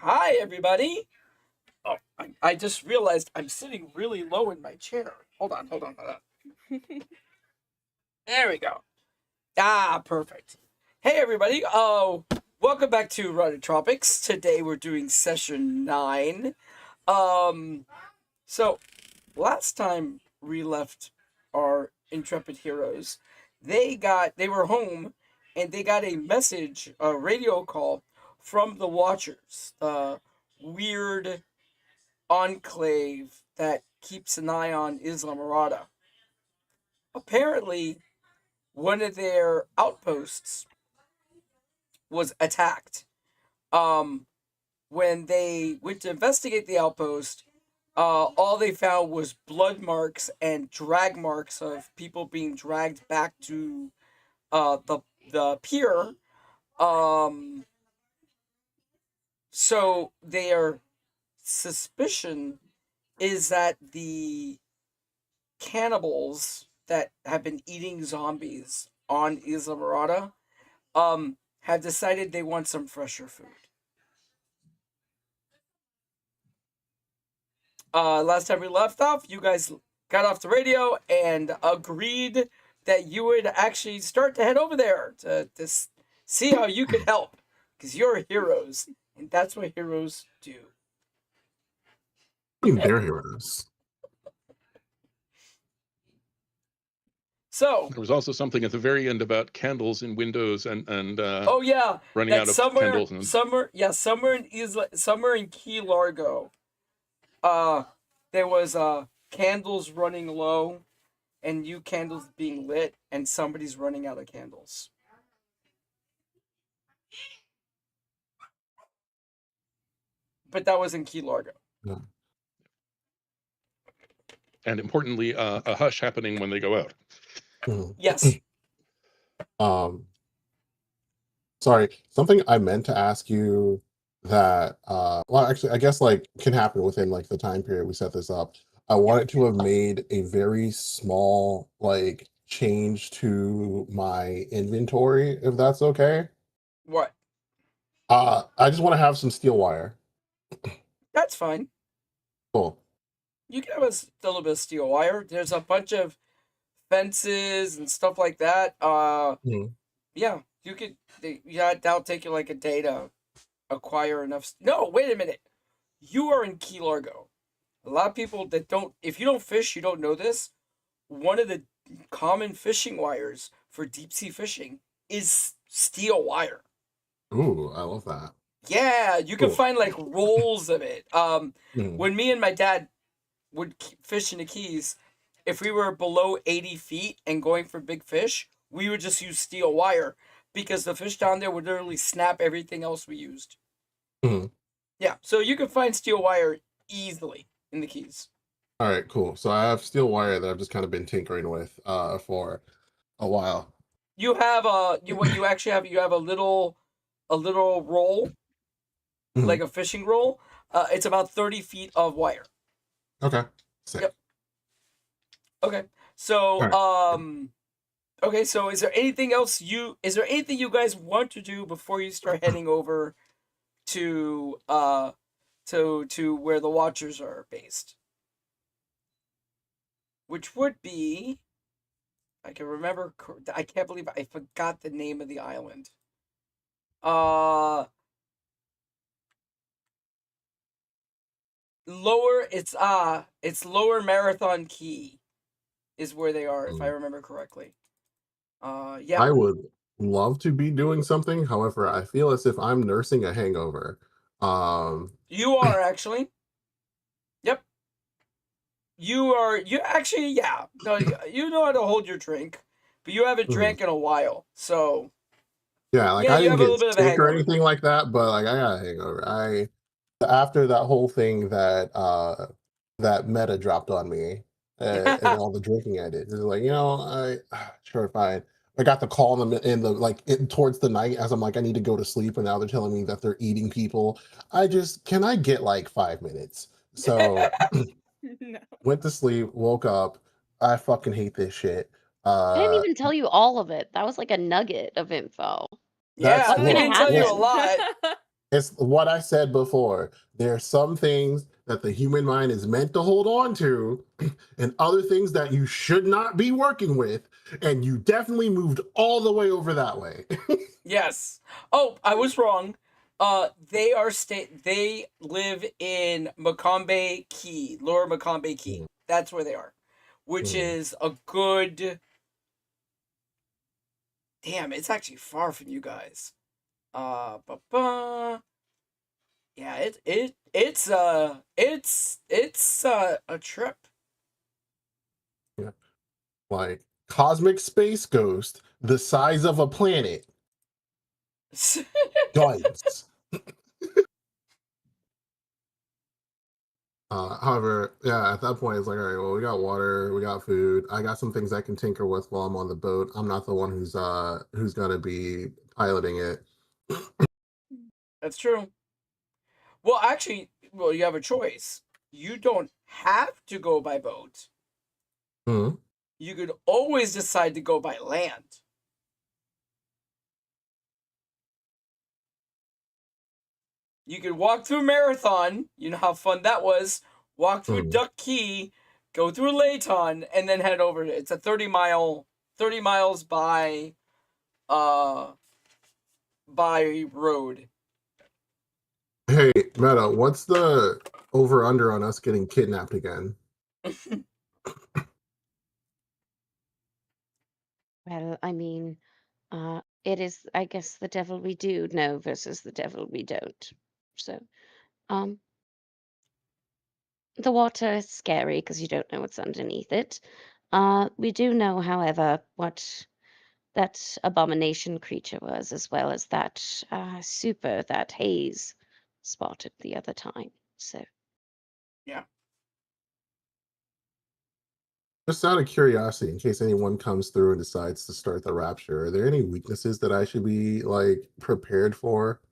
Hi, everybody. Oh, I just realized I'm sitting really low in my chair. Hold on. There we go. Ah, perfect. Hey, everybody. Welcome back to Tropicz. Today we're doing session 9. Um, so last time we left our intrepid heroes, they were home and they got a message, a radio call from the Watchers, the weird enclave that keeps an eye on Islamorada. Apparently, one of their outposts was attacked. Um, when they went to investigate the outpost, all they found was blood marks and drag marks of people being dragged back to the pier. Um, so their suspicion is that the cannibals that have been eating zombies on Isla Morada have decided they want some fresher food. Last time we left off, you guys got off the radio and agreed that you would actually start to head over there to see how you could help. Because you're heroes, and that's what heroes do. They're heroes. So there was also something at the very end about candles in windows and oh yeah, running out of candles. And... somewhere in Key Largo, there was candles running low, and new candles being lit, and somebody's running out of candles. But that was in Key Largo. Yeah. And importantly, a hush happening when they go out. Yes. Sorry, something I meant to ask you that well, actually I guess like can happen within like the time period we set this up. I wanted to have made a very small like change to my inventory, if that's okay. What? I just want to have some steel wire. That's fine. Cool. You can have a little bit of steel wire. There's a bunch of fences and stuff like that. Yeah, you could. That'll take you like a day to acquire enough. No, wait a minute. You are in Key Largo. A lot of people that don't. If you don't fish, you don't know this. One of the common fishing wires for deep sea fishing is steel wire. Ooh, I love that. Yeah, you can find like rolls of it. When me and my dad would fish in the Keys, if we were below 80 feet and going for big fish, we would just use steel wire because the fish down there would literally snap everything else we used. Yeah, so you can find steel wire easily in the Keys. All right, cool. So I have steel wire that I've just kind of been tinkering with for a while. You have you actually have a little roll, like a fishing roll. It's about 30 feet of wire. Okay. Sick. Yep. Okay. So right. Okay, so is there anything you guys want to do before you start heading over to where the Watchers are based? Which would be, I can remember, I can't believe I forgot the name of the island. It's Lower Marathon Key is where they are, if I remember correctly. Yeah. I would love to be doing something. However, I feel as if I'm nursing a hangover. You are actually. Yep. You actually, yeah. No, you know how to hold your drink, but you haven't drank in a while, so. Yeah, like I didn't get sick or anything like that, but like I got a hangover. After that whole thing that Meta dropped on me and all the drinking I did, it's like, sure, fine. I got the call towards the night as I'm like, I need to go to sleep, and now they're telling me that they're eating people. Can I get like 5 minutes? So No. went to sleep, woke up. I fucking hate this shit. I didn't even tell you all of it. That was like a nugget of info. Yeah, That's I can tell you a lot. It's what I said before. There are some things that the human mind is meant to hold on to, and other things that you should not be working with. And you definitely moved all the way over that way. Yes. Oh, I was wrong. They live in Macombe Key, Lower Macombe Key. Mm, That's where they are, which mm. is a good. Damn, it's actually far from you guys. Ba-ba. Yeah, it's a trip. Yeah. Like cosmic space ghost, the size of a planet. Yikes. However, yeah, at that point, it's like, all right, well, we got water, we got food. I got some things I can tinker with while I'm on the boat. I'm not the one who's gonna be piloting it. That's true. Well, actually, you have a choice. You don't have to go by boat. Hmm. You could always decide to go by land. You could walk through Marathon. You know how fun that was. Walk through Hmm. Duck Key, go through Layton, and then head over. It's a 30 miles uh by road. Hey, Meta, what's the over under on us getting kidnapped again? Well, I mean, it is, I guess, the devil we do know versus the devil we don't. So, um, the water is scary because you don't know what's underneath it. We do know, however, what that abomination creature was, as well as that super that Hayes spotted the other time. So, Yeah. Just out of curiosity, in case anyone comes through and decides to start the rapture, are there any weaknesses that I should be like prepared for?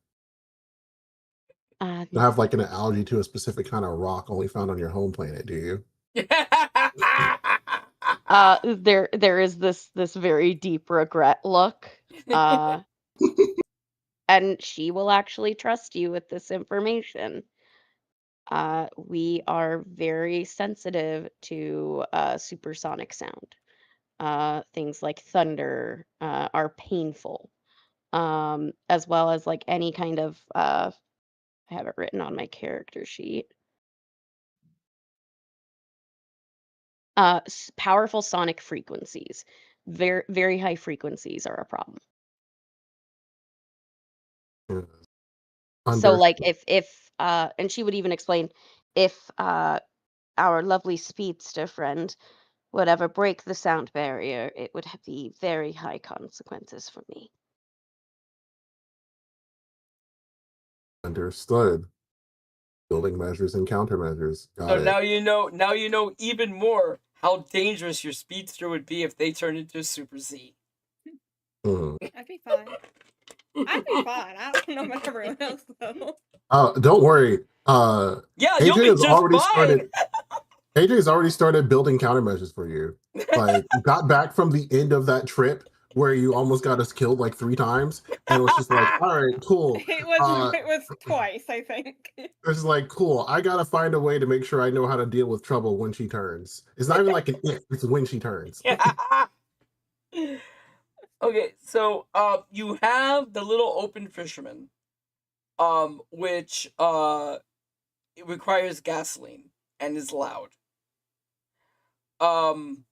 uh, You have like an allergy to a specific kind of rock only found on your home planet, do you? there is this very deep regret look. Uh, and she will actually trust you with this information. We are very sensitive to supersonic sound. Things like thunder are painful, as well as like any kind of, I have it written on my character sheet. Powerful sonic frequencies, very high frequencies are a problem. Yeah. So like Understood. if and she would even explain if our lovely speedster friend would ever break the sound barrier, it would be very high consequences for me. Understood. Building measures and countermeasures. So Got it. now you know even more how dangerous your speedster would be if they turned into a Super Z. Hmm. I'd be fine. I'd be fine. I don't know about everyone else though. Don't worry. Yeah, you'll AJ be has just already fine. started. AJ's already started building countermeasures for you. Like, got back from the end of that trip where you almost got us killed like 3 times, and was just like, all right, cool. It was twice, I think. It's like, cool. I gotta find a way to make sure I know how to deal with trouble when she turns. It's not even like an if; it's when she turns. Okay, so you have the little open fisherman, which it requires gasoline and is loud. Um,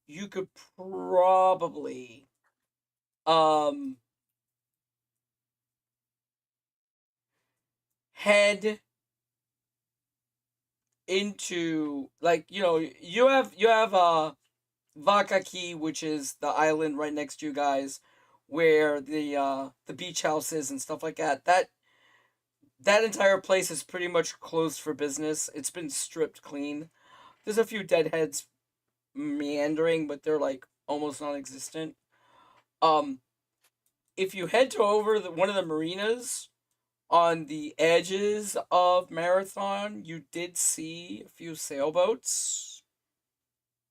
you could probably um head into, like, you have Vakaki, which is the island right next to you guys, where the beach house is and stuff like that. That entire place is pretty much closed for business. It's been stripped clean. There's a few deadheads meandering, but they're like almost non-existent. Um, if you head to over one of the marinas on the edges of Marathon, you did see a few sailboats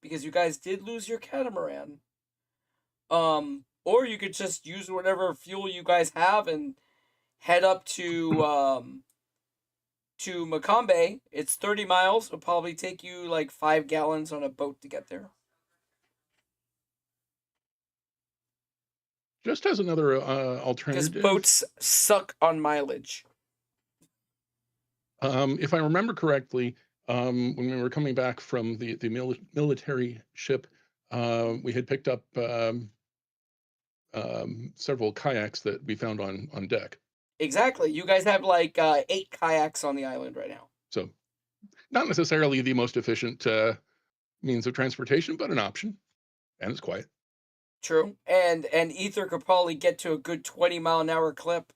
because you guys did lose your catamaran. Or you could just use whatever fuel you guys have and head up to Macombe. It's 30 miles. It'll probably take you like 5 gallons on a boat to get there. Just as another Because alternative, boats suck on mileage. if I remember correctly, when we were coming back from the military ship, we had picked up several kayaks that we found on deck. Exactly. You guys have like 8 kayaks on the island right now. So, not necessarily the most efficient means of transportation, but an option, and it's quiet. True. And Ether could probably get to a good 20-mile-an-hour clip.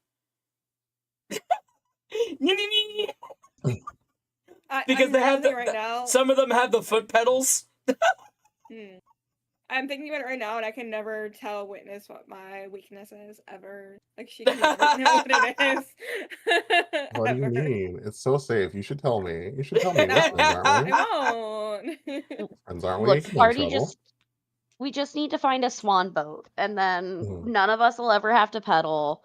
Because they have right now. Some of them have the foot pedals. I'm thinking about it right now, and I can never tell Witness what my weakness is ever. Like she can never know what it is. What do you Ever. mean? It's so safe. You should tell me. You should tell me. We're No, friends, aren't we? I won't. Friends, aren't we? Look, No party trouble. we just need to find a swan boat, and then Mhm. none of us will ever have to pedal.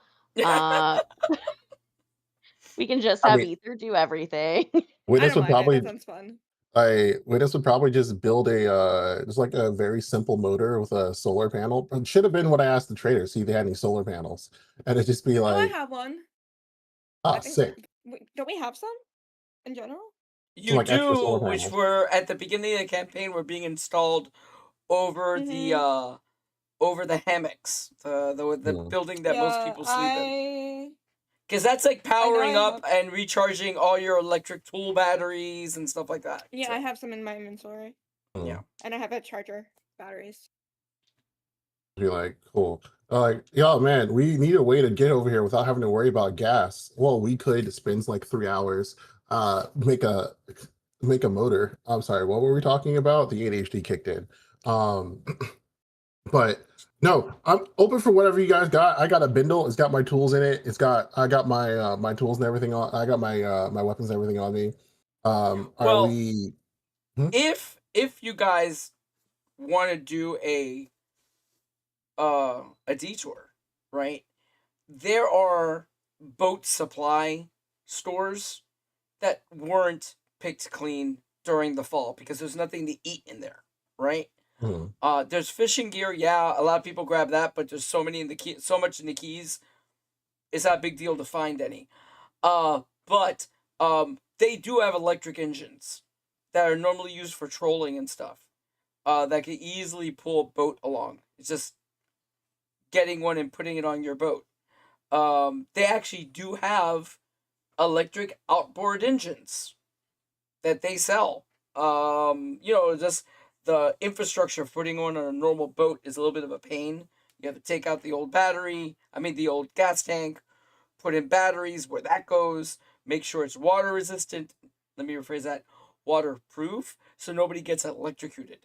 We can just I have mean- Ether do everything. I Witness don't would mind probably it. That sounds fun. Witness would probably just build a just like a very simple motor with a solar panel. It should have been what I asked the trader, see if they had any solar panels. And it'd just be Oh, I like, have one. ah, I think- sick. Don't we have some in general? You like extra do, solar which panels. were at the beginning of the campaign were being installed over the hammocks, the building that most people sleep in. Because that's like powering up and recharging all your electric tool batteries and stuff like that. Yeah, So, I have some in my inventory. Yeah. And I have a charger batteries. Be like, cool. Like, yo, man, we need a way to get over here without having to worry about gas. Well, we could spend like 3 hours, make a motor. I'm sorry, what were we talking about? The ADHD kicked in. But no, I'm open for whatever you guys got. I got a bindle. It's got my tools in it. I got my my tools and everything on. I got my my weapons and everything on me. Are Well, we? if you guys want to do a detour, right? There are boat supply stores that weren't picked clean during the fall because there's nothing to eat in there, right? There's fishing gear. Yeah, a lot of people grab that, but there's so much in the Keys. It's not a big deal to find any. But they do have electric engines that are normally used for trolling and stuff. That can easily pull a boat along. It's just getting one and putting it on your boat. They actually do have electric outboard engines that they sell. Just the infrastructure of putting on a normal boat is a little bit of a pain. You have to take out the old the old gas tank, put in batteries where that goes, make sure it's water resistant. Let me rephrase that. Waterproof, so nobody gets electrocuted.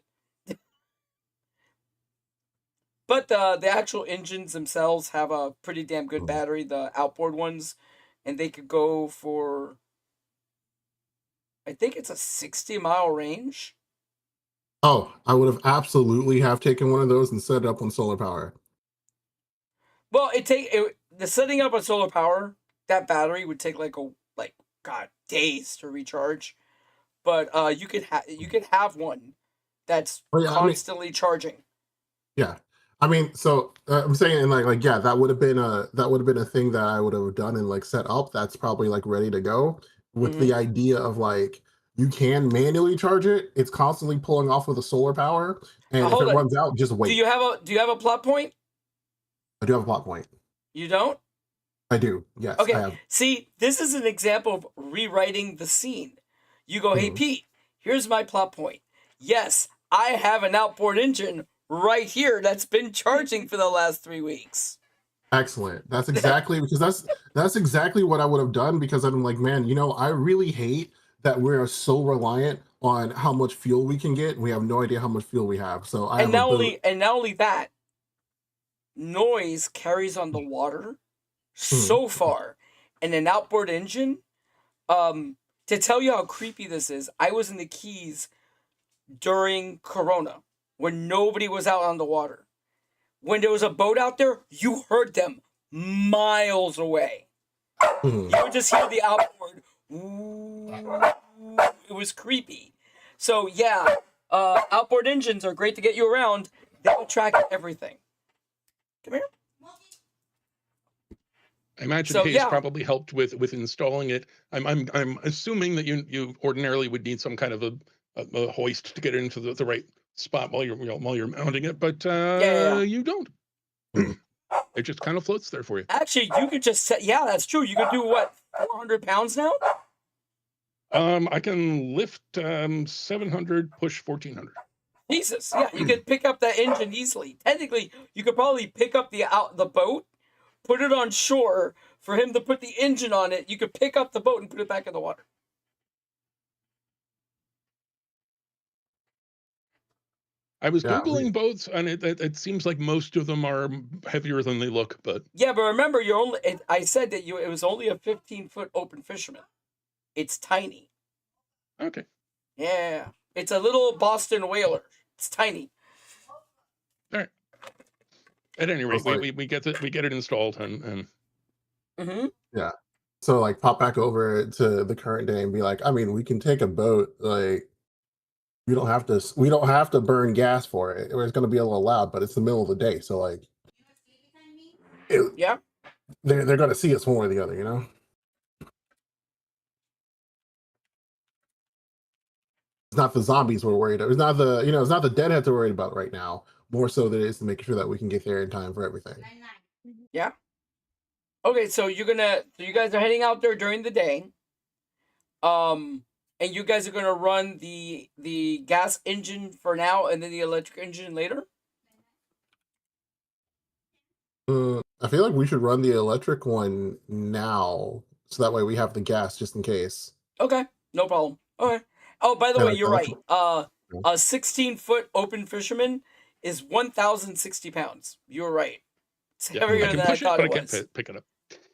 But the actual engines themselves have a pretty damn good battery, the outboard ones, and they could go for, I think it's a 60-mile range. Oh, I would have absolutely have taken one of those and set it up on solar power. Well, the setting up on solar power, that battery would take days to recharge. But you could have one that's constantly charging. Yeah. I mean, so I'm saying, like, yeah, that would have been a thing that I would have done and like set up. That's probably like ready to go with the idea of like you can manually charge it. It's constantly pulling off with a solar power, and if it runs out, just wait. Do you have a plot point? I do have a plot point. You don't? I do. Yes. Okay. I have. See, this is an example of rewriting the scene. You go, hey Pete, here's my plot point. Yes, I have an outboard engine right here that's been charging for the last 3 weeks. Excellent. That's exactly because that's exactly what I would have done, because I'm like, man, I really hate that we're so reliant on how much fuel we can get. We have no idea how much fuel we have. So not only that, noise carries on the water so far, and an outboard engine. To tell you how creepy this is, I was in the Keys during Corona when nobody was out on the water. When there was a boat out there, you heard them miles away. Mhm. You would just hear the outboard. Ooh, it was creepy. So yeah, outboard engines are great to get you around. They'll track everything. Come here. I imagine So, Hayes yeah. probably helped with installing it. I'm assuming that you ordinarily would need some kind of a hoist to get it into the right spot while you're mounting it, but Yeah. you don't. Mhm. It just kind of floats there for you. Actually, you could just set. Yeah, that's true. You could do what, 400 pounds now? I can lift 700, push 1400. Jesus, yeah, you could pick up that engine easily. Technically, you could probably pick up the boat, put it on shore for him to put the engine on it. You could pick up the boat and put it back in the water. I was Yeah, Googling boats, and it seems like most of them are heavier than they look, but Yeah, but remember, I said that it was only a 15-foot open fisherman. It's tiny. okay. Yeah, it's a little Boston whaler. It's tiny. All right. At any rate, like, we get it installed, and Mm-hmm. yeah. So like pop back over to the current day and be like, I mean, we can take a boat, like we don't have to burn gas for it. It's gonna be a little loud, but it's the middle of the day, so like Yeah. they're gonna see us one way or the other, you know? It's not the zombies we're worried about. It's not the it's not the deadheads we're worried about right now. More so than it is to make sure that we can get there in time for everything. Yeah. Okay, so you guys are heading out there during the day. And you guys are gonna run the gas engine for now, and then the electric engine later. I feel like we should run the electric one now, so that way we have the gas just in case. Okay, no problem. Okay. Oh, by the And way, like you're right. A Yeah. 16-foot open fisherman is 1,060 pounds. You're right. It's yeah, I heavier can than I push it, thought but I it can't was. pick it up.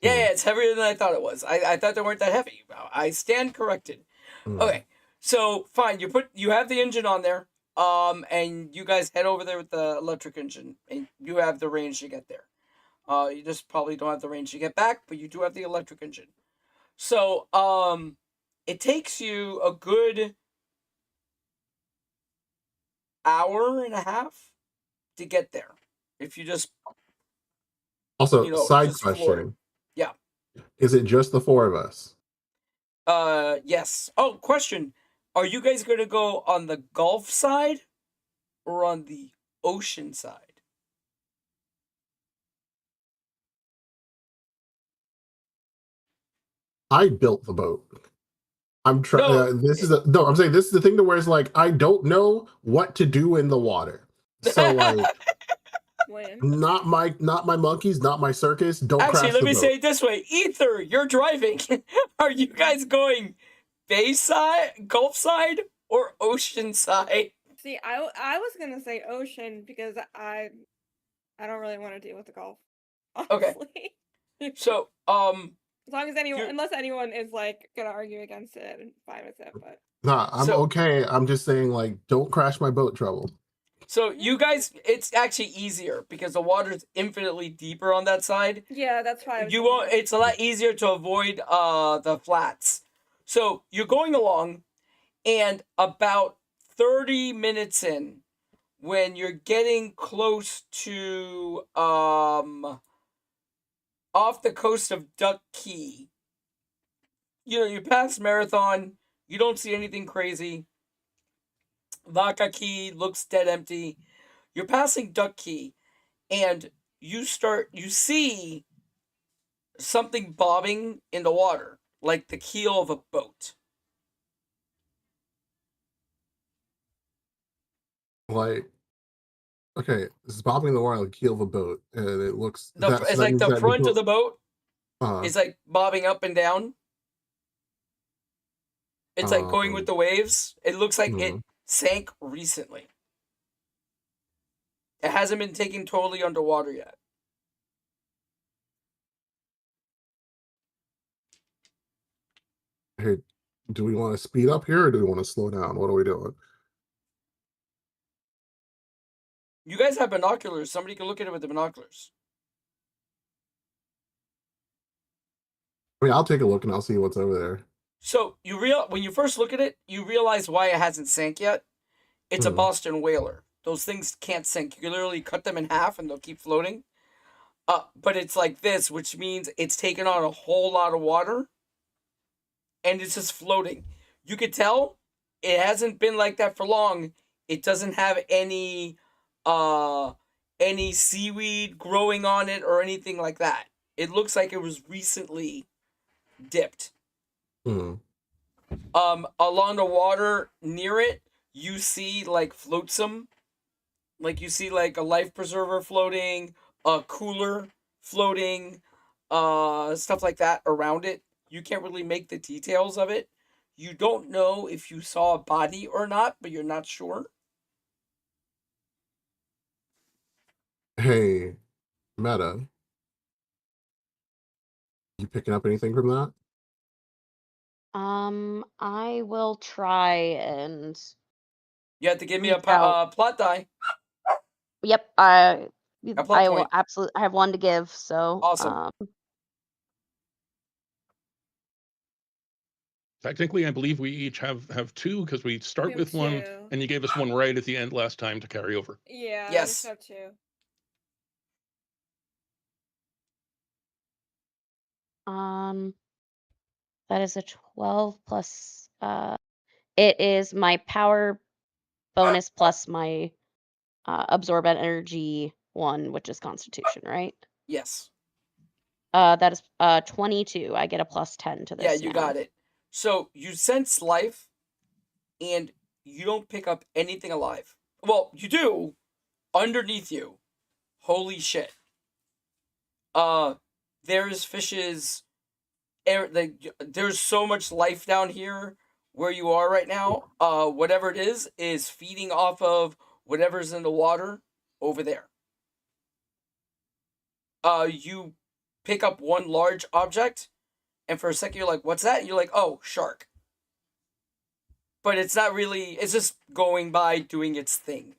Yeah, it's heavier than I thought it was. I thought they weren't that heavy. I stand corrected. Mhm. Okay, so fine. You have the engine on there. And you guys head over there with the electric engine, and you have the range to get there. You just probably don't have the range to get back, but you do have the electric engine. So, it takes you a good hour and a half to get there. If you just, Also, side just floor it. question. Yeah. Is it just the four of us? Yes. Oh, question. Are you guys going to go on the Gulf side or on the ocean side? I built the boat. I'm trying. No. I'm saying this is the thing to where it's like I don't know what to do in the water. So like, When? not my monkeys, not my circus. Don't Actually, crash let the me boat. say it this way. Ether, you're driving. Are you guys going bay side, Gulf side, or ocean side? See, I was gonna say ocean because I don't really want to deal with the Gulf. Okay. Honestly. So, As long as unless anyone is like gonna argue against it, I'm fine with it. But Nah, I'm okay. I'm just saying, like, don't crash my boat, trouble. So you guys, it's actually easier because the water's infinitely deeper on that side. yeah, that's why You won't. It's a lot easier to avoid the flats. So you're going along, and about 30 minutes in, when you're getting close to off the coast of Duck Key, you pass Marathon. You don't see anything crazy. Vaca Key looks dead empty. You're passing Duck Key, and you see something bobbing in the water, like the keel of a boat. Like, okay, this is bobbing in the water like the keel of a boat, and it looks It's like the front of the boat uh, is like bobbing up and down. It's like going with the waves. It looks like it sank recently. It hasn't been taken totally underwater yet. Hey, do we want to speed up here or do we want to slow down? What are we doing? You guys have binoculars. Somebody can look at it with the binoculars. I mean, I'll take a look and I'll see what's over there. So when you first look at it, you realize why it hasn't sank yet. It's a Boston whaler. Those things can't sink. You can literally cut them in half and they'll keep floating. But it's like this, which means it's taken on a whole lot of water and it's just floating. You could tell it hasn't been like that for long. It doesn't have any seaweed growing on it or anything like that. It looks like it was recently dipped. Along the water near it, you see like flotsam, like you see like a life preserver floating, a cooler floating, stuff like that around it. You can't really make the details of it. You don't know if you saw a body or not, but you're not sure. Hey, Meta, you picking up anything from that? I will try and You have to give me a reach out. plot die. Yep, A plot I will point. absolutely. I have one to give, so Awesome. Technically, I believe we each have two because we start We have with one, two. and you gave us one right at the end last time to carry over. Yeah, I Yes. just have two. That is a 12 plus. It is my power bonus plus my absorbent energy one, which is Constitution, right? Yes. That is 22. I get a plus 10 to this. Yeah, you got it. So you sense life, and you don't pick up anything alive. Well, you do. Underneath you. Holy shit. There's fishes. There's so much life down here where you are right now. Whatever it is feeding off of whatever's in the water over there. You pick up one large object, and for a second you're like, "What's that?" And you're like, "Oh, shark." But it's not really. It's just going by doing its thing.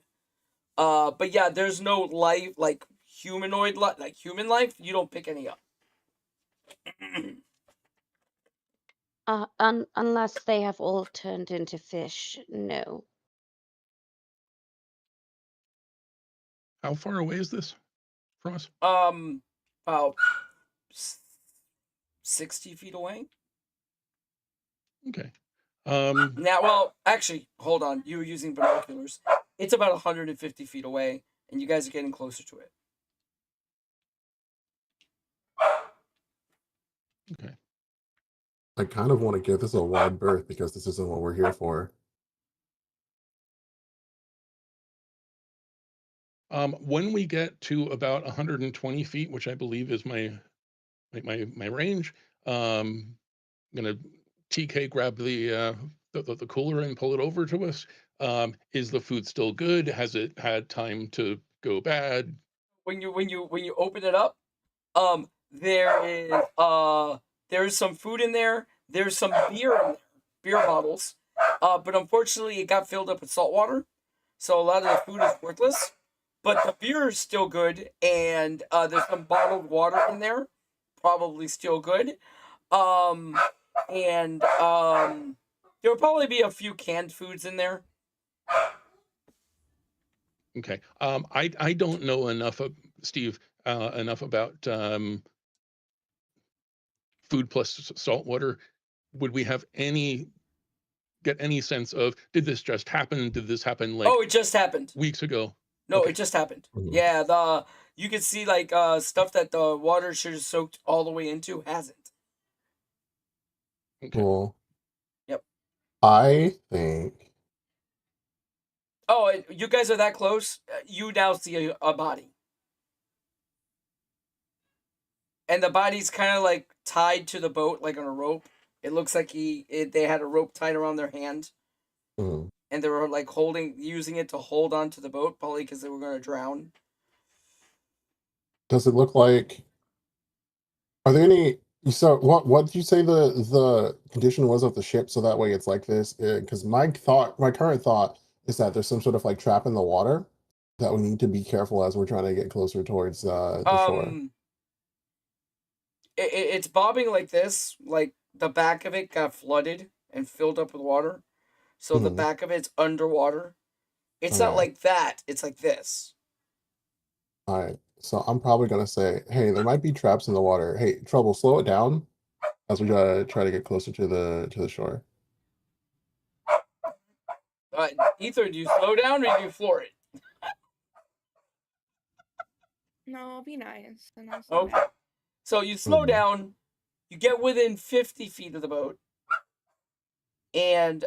But yeah, there's no life like humanoid like human life. You don't pick any up. Unless they have all turned into fish, no. How far away is this from us? About 60 feet away. Okay. Now, well, actually, hold on. You were using binoculars. It's about 150 feet away, and you guys are getting closer to it. Okay. I kind of want to give this a wide berth because this isn't what we're here for. When we get to about 120 feet, which I believe is my range, I'm gonna TK grab the cooler and pull it over to us. Is the food still good? Has it had time to go bad? When you open it up, there's some food in there. There's some beer in there, beer bottles. But unfortunately, it got filled up with salt water, so a lot of the food is worthless. But the beer is still good, and there's some bottled water in there, probably still good. And there will probably be a few canned foods in there. Okay. I don't know enough of Steve enough about food plus salt water. Would we have get any sense of, did this just happen? Did this happen like it just happened weeks ago? No, Okay. It just happened. Mhm. Yeah, you can see like stuff that the water should have soaked all the way into hasn't. Okay. Cool. Yep. I think. Oh, you guys are that close. You now see a body, and the body's kind of like tied to the boat, like on a rope. It looks like they had a rope tied around their hand, Mm. and they were like using it to hold onto the boat, probably because they were going to drown. Does it look like? Are there any? So what did you say the condition was of the ship? So that way it's like this. Because my current thought is that there's some sort of like trap in the water that we need to be careful as we're trying to get closer towards the shore. it's bobbing like this. Like the back of it got flooded and filled up with water, so the Mhm. back of it's underwater. It's not Okay. like that. It's like this. All right. So I'm probably gonna say, hey, there might be traps in the water. Hey, Trouble, slow it down as we try to get closer to the shore. Ether, do you slow down or do you floor it? No, be nice. And I'll slow Okay. down. So you slow Mhm. down, you get within 50 feet of the boat, and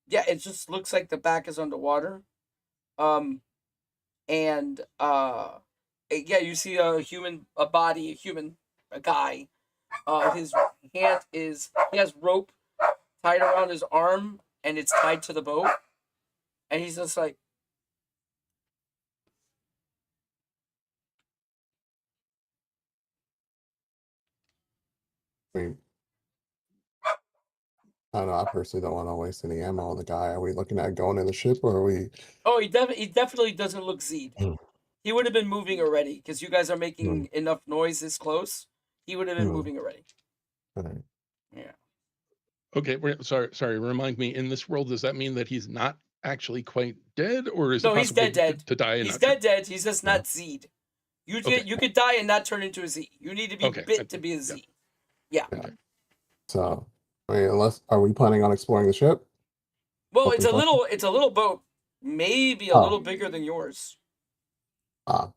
yeah, it just looks like the back is underwater. And yeah, you see a body, a guy. His hand he has rope tied around his arm, and it's tied to the boat, and he's just like, I mean, I don't know. I personally don't want to waste any ammo on the guy. Are we looking at going in the ship, or are we? oh, he definitely doesn't look Z'd. He would have been moving already because you guys are making enough noise this close. He would have been moving already. All right. Yeah. Okay, sorry. Remind me. In this world, does that mean that he's not actually quite dead, or is it No, he's possible dead. to die and He's not turn? dead. He's just not Z'd. Okay. You could die and not turn into a Z. You need to be Okay, bit to be a Z. Yeah. Okay. So, I mean, are we planning on exploring the ship? Well, Open question? it's a little boat, maybe a Oh. little bigger than yours. Ah,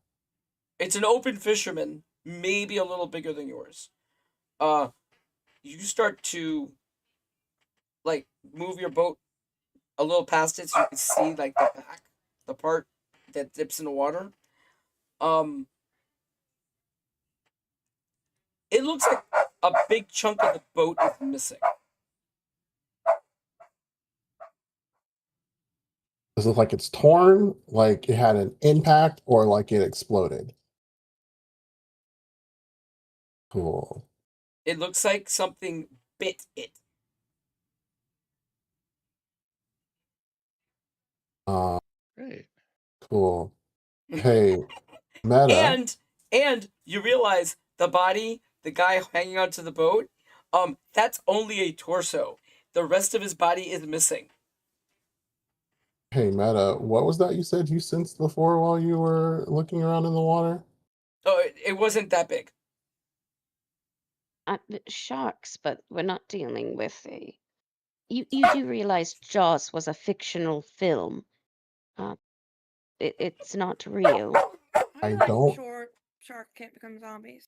It's an open fisherman, maybe a little bigger than yours. You start to like move your boat a little past it so you can see like the back, the part that dips in the water. It looks like a big chunk of the boat is missing. does it look like it's torn, like it had an impact, or like it exploded? Cool. It looks like something bit it. Great. Cool. Hey, Meta. And you realize the body, the guy hanging onto the boat, that's only a torso. The rest of his body is missing. Hey, Meta. What was that you said you sensed before while you were looking around in the water? Oh, it wasn't that big. Sharks, but we're not dealing with a. You do realize Jaws was a fictional film. It's not real. I I'm don't sure sharks can't become zombies.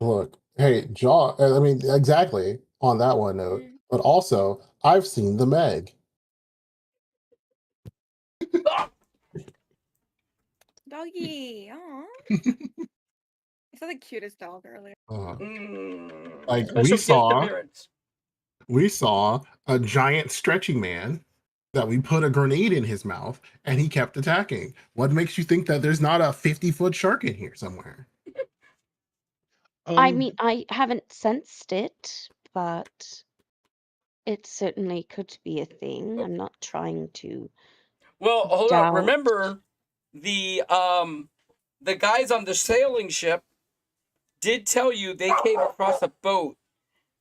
look. Hey, Jaw. I mean, exactly on that one note. But also, I've seen the Meg. Doggy. Aw. It's the cutest dog earlier. Like Special gift appearance. we saw a giant stretching man that we put a grenade in his mouth and he kept attacking. What makes you think that there's not a 50-foot shark in here somewhere? I mean, I haven't sensed it, but it certainly could be a thing. I'm not trying to Well, hold on. doubt. Remember, the guys on the sailing ship did tell you they came across a boat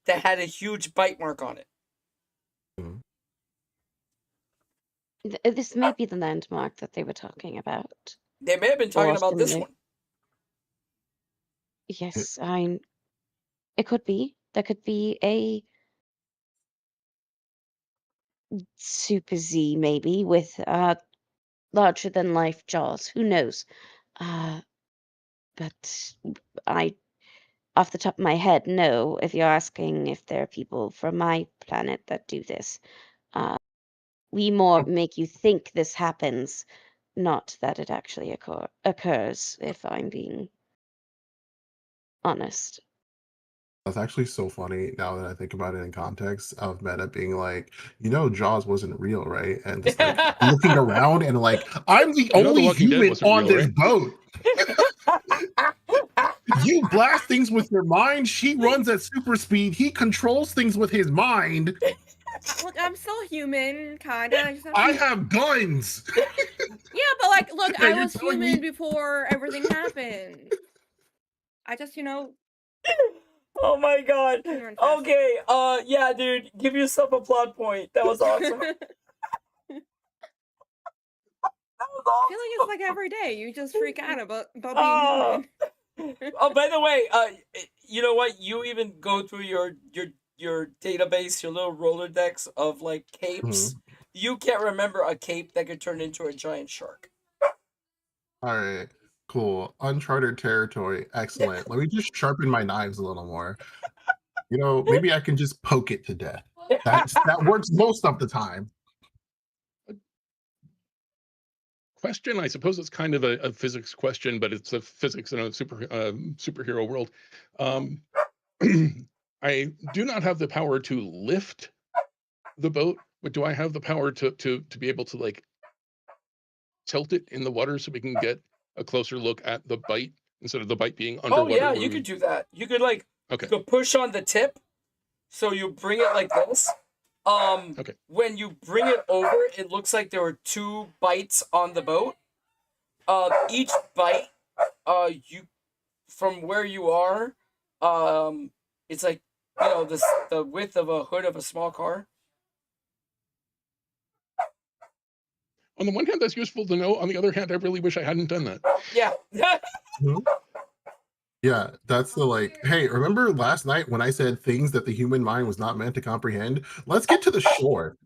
that had a huge bite mark on it. This may be the landmark that they were talking about. They may have been talking Or about this similar. one. Yes, it could be. There could be a Super Z maybe with larger than life jaws. Who knows? But I, off the top of my head, no. If you're asking if there are people from my planet that do this, we more make you think this happens, not that it actually occurs. If I'm being honest. That's actually so funny now that I think about it in context of Meta being like, Jaws wasn't real, right? And just like looking around and like, I'm the only Walking Dead human wasn't on real, this right? boat. You blast things with your mind. She runs at super speed. He controls things with his mind. Look, I'm still human, kinda. I have guns. Yeah, but like, look, Yeah, I you're was telling human me- before everything happened. I just, Oh my god. You're on fast. Okay, yeah, dude, give yourself a plot point. That was awesome. That was I feel like awesome. it's like every day you just freak out about being Oh. human. Oh, by the way, you know what? You even go through your database, your little Rolodex of like capes. You can't remember a cape that could turn into a giant shark. All right, cool. Uncharted territory. Excellent. Let me just sharpen my knives a little more. You know, maybe I can just poke it to death. That works most of the time. Question, I suppose it's kind of a physics question, but it's a physics in a superhero world. I do not have the power to lift the boat, but do I have the power to be able to like tilt it in the water so we can get a closer look at the bite instead of the bite being underwater? Oh yeah, you could do that. You could like Okay. you could push on the tip, so you bring it like this. Okay. When you bring it over, it looks like there were 2 bites on the boat. Each bite, you from where you are, it's like the width of a hood of a small car. On the one hand, that's useful to know. On the other hand, I really wish I hadn't done that. Yeah. Yeah, that's the like, hey, remember last night when I said things that the human mind was not meant to comprehend? Let's get to the shore.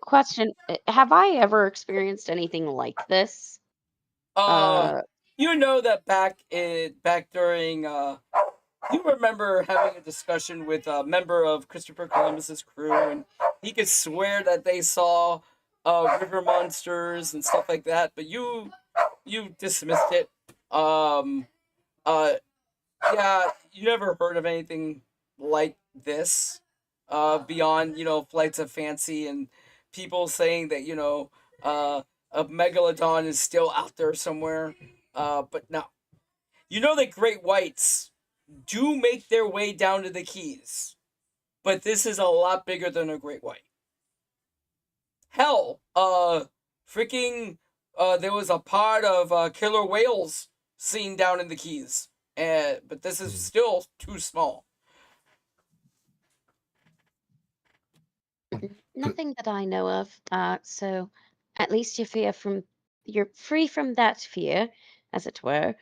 Question: have I ever experienced anything like this? You know that back during you remember having a discussion with a member of Christopher Columbus's crew, and he could swear that they saw river monsters and stuff like that, but you dismissed it. Yeah, you never heard of anything like this beyond flights of fancy and people saying that a megalodon is still out there somewhere. But no, you know that great whites do make their way down to the Keys, but this is a lot bigger than a great white. Hell, freaking, there was a part of killer whales seen down in the Keys, but this is still too small. Nothing that I know of. So at least you're free from that fear, as it were.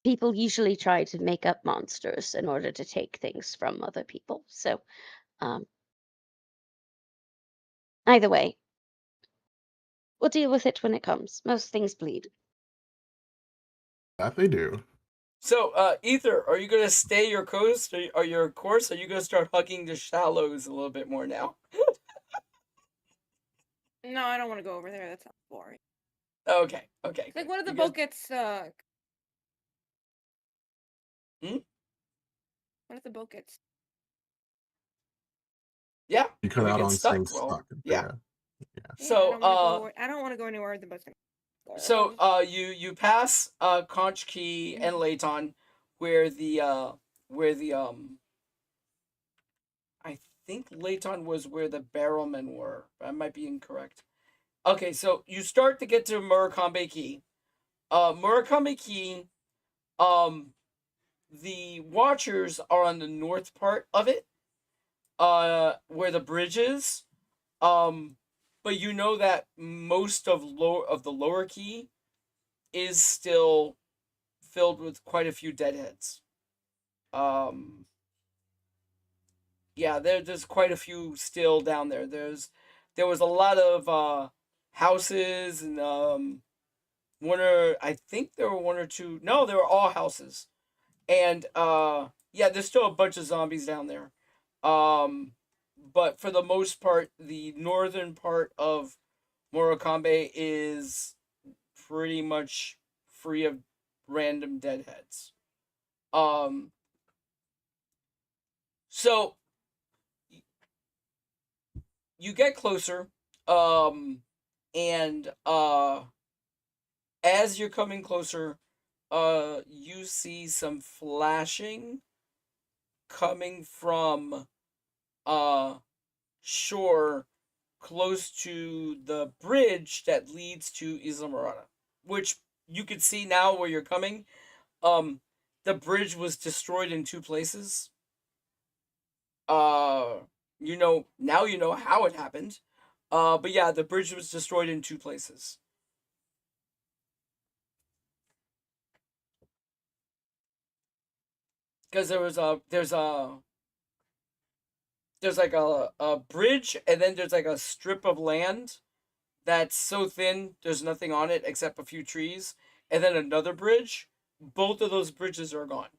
People usually try to make up monsters in order to take things from other people. So, um, either way, we'll deal with it when it comes. Most things bleed. That they do. So, Ether, are you gonna stay your course, or your course? Or are you gonna start hugging the shallows a little bit more now? No, I don't want to go over there. That sounds boring. Okay. It's like, what if the You boat guys- gets stuck? Hmm? What if the boat gets? Yeah, You cut if it out gets on stuck, saying well, stuck. yeah. Yeah, So, I don't want to go anywhere where the boat's gonna. you pass Conch Key and Layton, where the I think Layton was where the barrelmen were. I might be incorrect. Okay, so you start to get to Murakami Key. Murakami Key, the Watchers are on the north part of it, where the bridge is. But you know that most of the lower key is still filled with quite a few deadheads. Um, yeah, there's quite a few still down there. There was a lot of houses and I think there were 1 or 2. No, they were all houses, and yeah, there's still a bunch of zombies down there. But for the most part, the northern part of Murakami is pretty much free of random deadheads. So you get closer, and as you're coming closer, you see some flashing coming from shore close to the bridge that leads to Isla Morada, which you can see now where you're coming. The bridge was destroyed in 2 places. Now you know how it happened. But yeah, the bridge was destroyed in 2 places. Because there's like a bridge, and then there's like a strip of land that's so thin there's nothing on it except a few trees, and then another bridge. Both of those bridges are gone.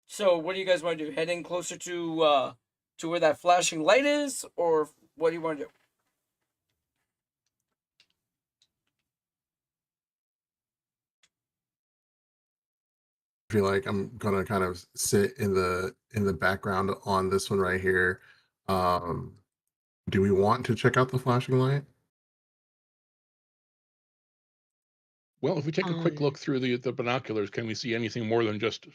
So what do you guys want to do? Head in closer to where that flashing light is, or what do you want to do? I feel like I'm gonna kind of sit in the background on this one right here. Do we want to check out the flashing light? Well, if we take a quick look through the binoculars, can we see anything more than just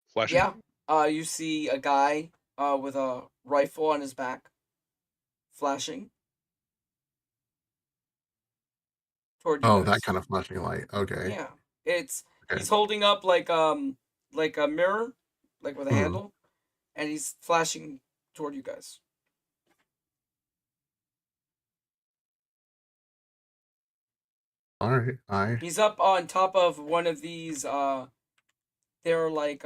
flashing? Yeah. You see a guy with a rifle on his back, flashing toward you Oh, guys. that kind of flashing light. Okay. Yeah, Okay. he's holding up like a mirror, like with a Mhm. handle, and he's flashing toward you guys. All right. He's up on top of one of these. They're like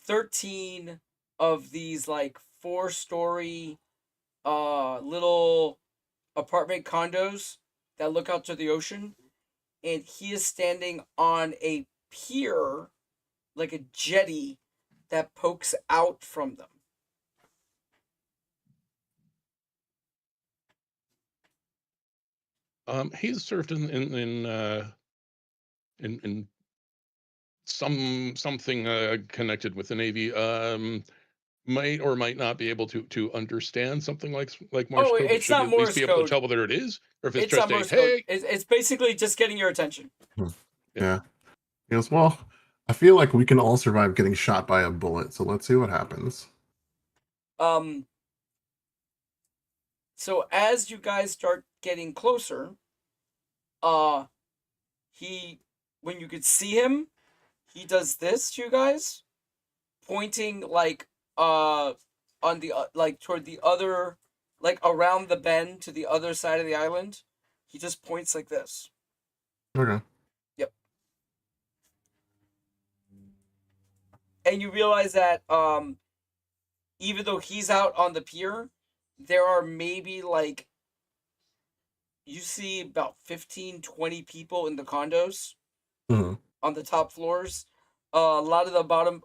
13 of these like 4-story little apartment condos that look out to the ocean, and he is standing on a pier, like a jetty that pokes out from them. He's served in something connected with the Navy. Might or might not be able to understand something like Morse Oh, code, but it's should not at least Morse be able to code. tell whether it is, or if it's It's just not a Morse code. hey. It's basically just getting your attention. Yeah. He goes, well, I feel like we can all survive getting shot by a bullet, so let's see what happens. So as you guys start getting closer, when you could see him, he does this to you guys, pointing like on the like toward the other, like around the bend to the other side of the island. He just points like this. Okay. Yep. And you realize that even though he's out on the pier, there are maybe like, you see about 15, 20 people in the condos Mhm. on the top floors. A lot of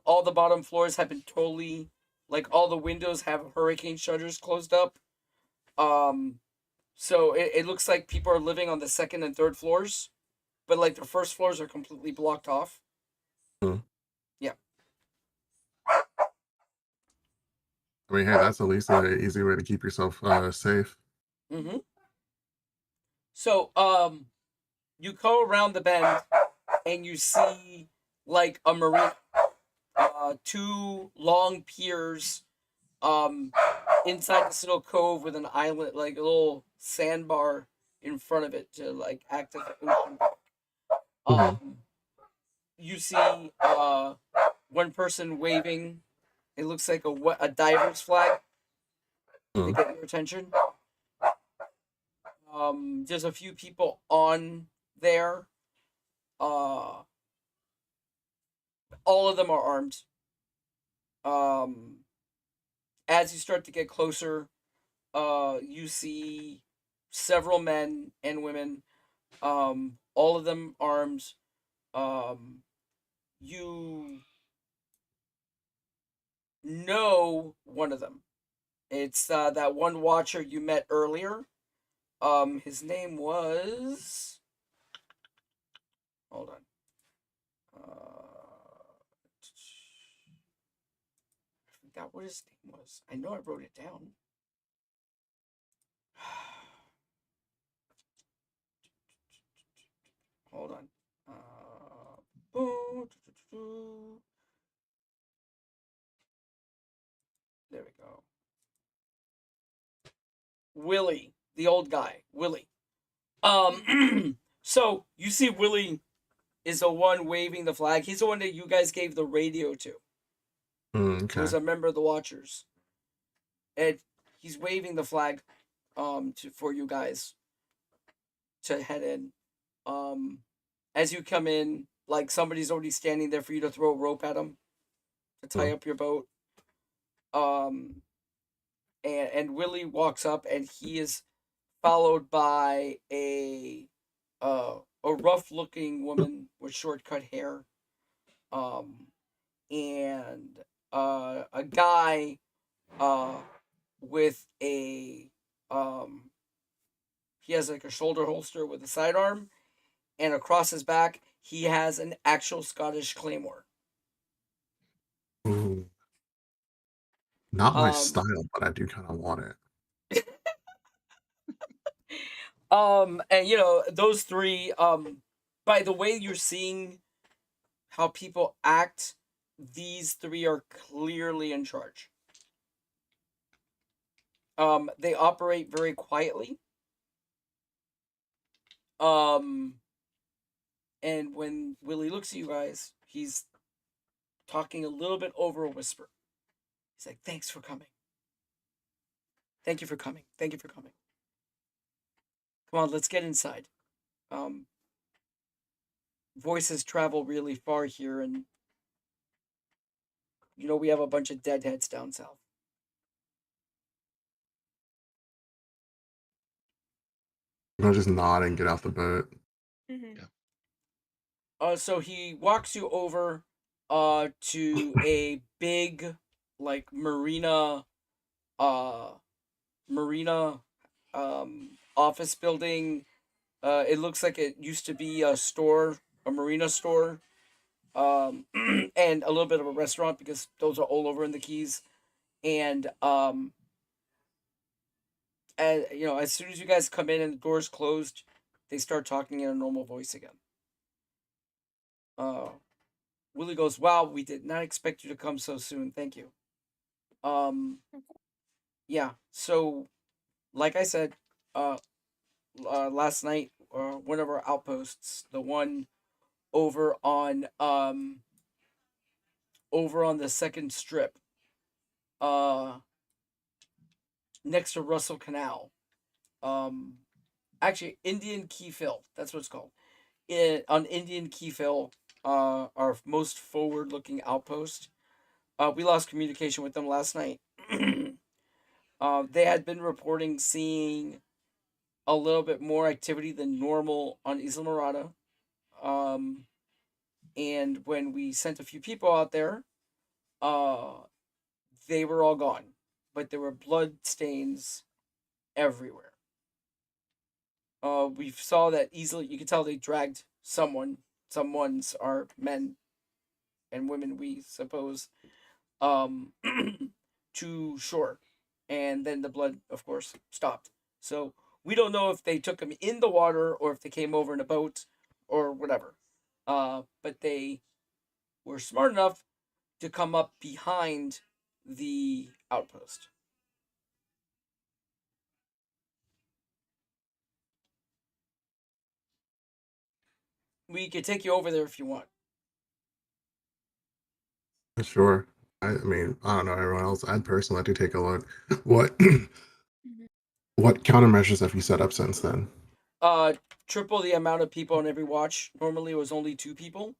all the bottom floors have been totally, like all the windows have hurricane shutters closed up. So it looks like people are living on the second and third floors, but like the first floors are completely blocked off. Mhm. Yeah. I mean, hey, that's at least an easy way to keep yourself safe. Mm-hmm. So you go around the bend and you see like a marina, 2 long piers, inside this little cove with an island, like a little sandbar in front of it to like act as an ocean. Mhm. You see one person waving. It looks like a diver's flag to Mhm. get your attention. There's a few people on there. All of them are armed. As you start to get closer, you see several men and women, all of them armed. You know one of them. It's that one watcher you met earlier. His name was. Hold on. I forgot what his name was. I know I wrote it down. Hold on. Willie, the old guy, Willie. So you see Willie is the one waving the flag. He's the one that you guys gave the radio to. Who was Okay. a member of the Watchers. And he's waving the flag for you guys to head in. As you come in, like somebody's already standing there for you to throw a rope at him to tie up your boat. And Willie walks up, and he is followed by a rough looking woman with short cut hair, and a guy with a he has like a shoulder holster with a sidearm, and across his back he has an actual Scottish claymore. Ooh. Not my Um, style, but I do kind of want it. and you know, those three, by the way you're seeing how people act, these three are clearly in charge. They operate very quietly. And when Willie looks at you guys, he's talking a little bit over a whisper. He's like, "Thanks for coming. Thank you for coming. Thank you for coming. Come on, let's get inside." Voices travel really far here, and you know we have a bunch of deadheads down south. I'm gonna just nod and get off the boat. Mm-hmm. So he walks you over to a big like marina office building. It looks like it used to be a store, a marina store, and a little bit of a restaurant because those are all over in the Keys. And as you know, as soon as you guys come in and the doors closed, they start talking in a normal voice again. Willie goes, "Wow, we did not expect you to come so soon. Thank you." Yeah. So, like I said, last night, one of our outposts, the one over on the second strip, uh, next to Russell Canal, actually Indian Keyfill. That's what it's called. On Indian Keyfill, our most forward-looking outpost. We lost communication with them last night. They had been reporting seeing a little bit more activity than normal on Isla Morada. And when we sent a few people out there, they were all gone. But there were blood stains everywhere. We saw that easily. You could tell they dragged someone. Someone's are men and women, we suppose, um, to shore. And then the blood, of course, stopped. So we don't know if they took him in the water or if they came over in a boat or whatever. But they were smart enough to come up behind the outpost. We could take you over there if you want. Sure. I mean, I don't know everyone else. I'd personally like to take a look. What what countermeasures have you set up since then? Triple the amount of people on every watch. Normally it was only 2 people,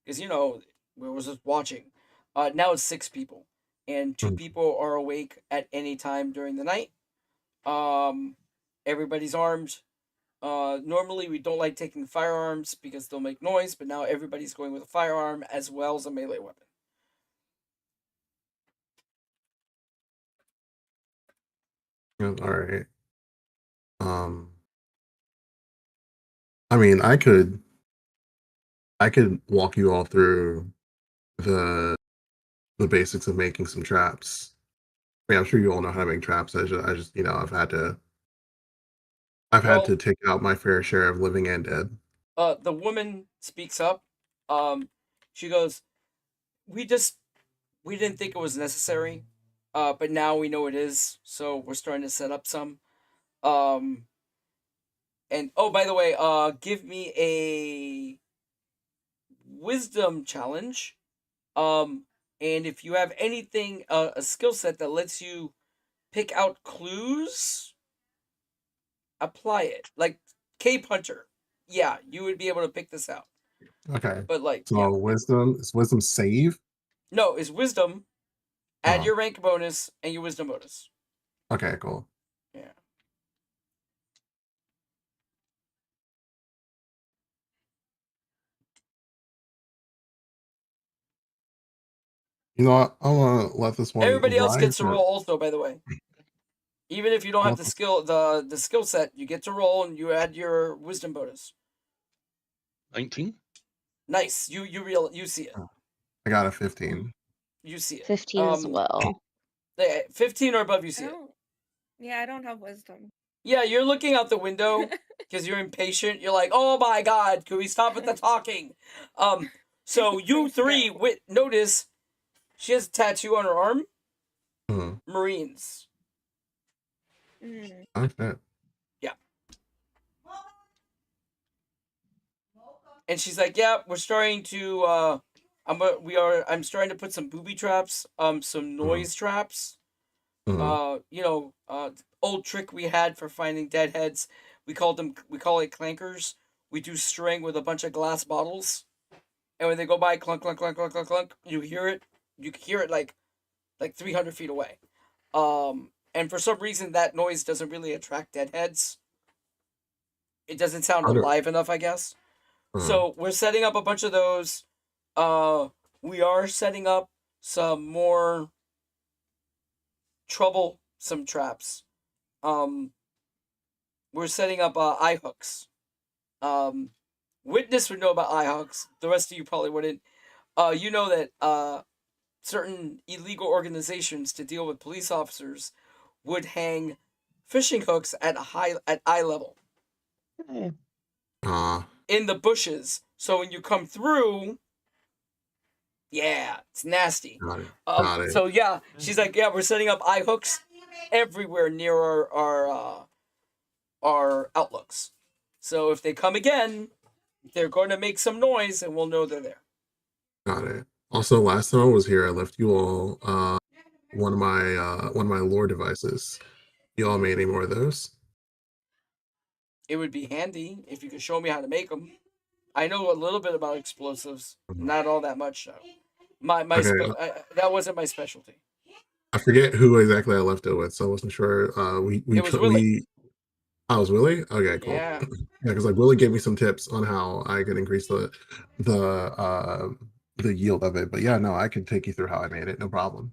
because you know we was just watching. Now it's 6 people, and 2 people are awake at any time during the night. Everybody's armed. Normally we don't like taking firearms because they'll make noise, but now everybody's going with a firearm as well as a melee weapon. All right. I mean, I could walk you all through the basics of making some traps. I mean, I'm sure you all know how to make traps. I just you know, I've had to take out my fair share of living and dead. The woman speaks up. She goes, "We didn't think it was necessary, but now we know it is. So we're starting to set up some. And oh, by the way, give me a wisdom challenge. And if you have anything, a skill set that lets you pick out clues, apply it. Like Cape Hunter. Yeah, you would be able to pick this out. Okay. But like, So yeah. wisdom is wisdom save? No, it's wisdom. Add Oh. your rank bonus and your wisdom bonus. Okay, cool. Yeah. You know what? I want to let this one Everybody else ride gets to for- roll also, by the way. Even if you don't have the skill, the skill set, you get to roll and you add your wisdom bonus. 19. Nice. You see it. I got a 15. You see it. 15 as well. 15 or above, you see it. Yeah, I don't have wisdom. Yeah, you're looking out the window because you're impatient. You're like, oh my god, can we stop with the talking? So you three notice she has a tattoo on her arm. Marines. Okay. Yeah. And she's like, yeah, we're starting to I'm starting to put some booby traps, some noise traps. Old trick we had for finding deadheads. We call it clankers. We do string with a bunch of glass bottles. And when they go by, clunk, clunk, clunk, clunk, clunk, clunk, you hear it. You can hear it like 300 feet away. And for some reason, that noise doesn't really attract deadheads. It doesn't sound alive enough, I guess. So we're setting up a bunch of those. We are setting up some more troublesome traps. We're setting up eye hooks. Witness would know about eye hooks. The rest of you probably wouldn't. You know that certain illegal organizations to deal with police officers would hang fishing hooks at eye level. In the bushes. So when you come through, yeah, it's nasty. Got it. So yeah, she's like, yeah, we're setting up eye hooks everywhere near our outlooks. So if they come again, they're going to make some noise, and we'll know they're there. Got it. Also, last time I was here, I left you all one of my lore devices. You all made any more of those? It would be handy if you could show me how to make them. I know a little bit about explosives, not all that much though. That wasn't my specialty. I forget who exactly I left it with, so I wasn't sure. It was Willie. I was Willie. Okay, cool. Yeah, because like Willie gave me some tips on how I could increase the yield of it. But yeah, no, I can take you through how I made it. No problem.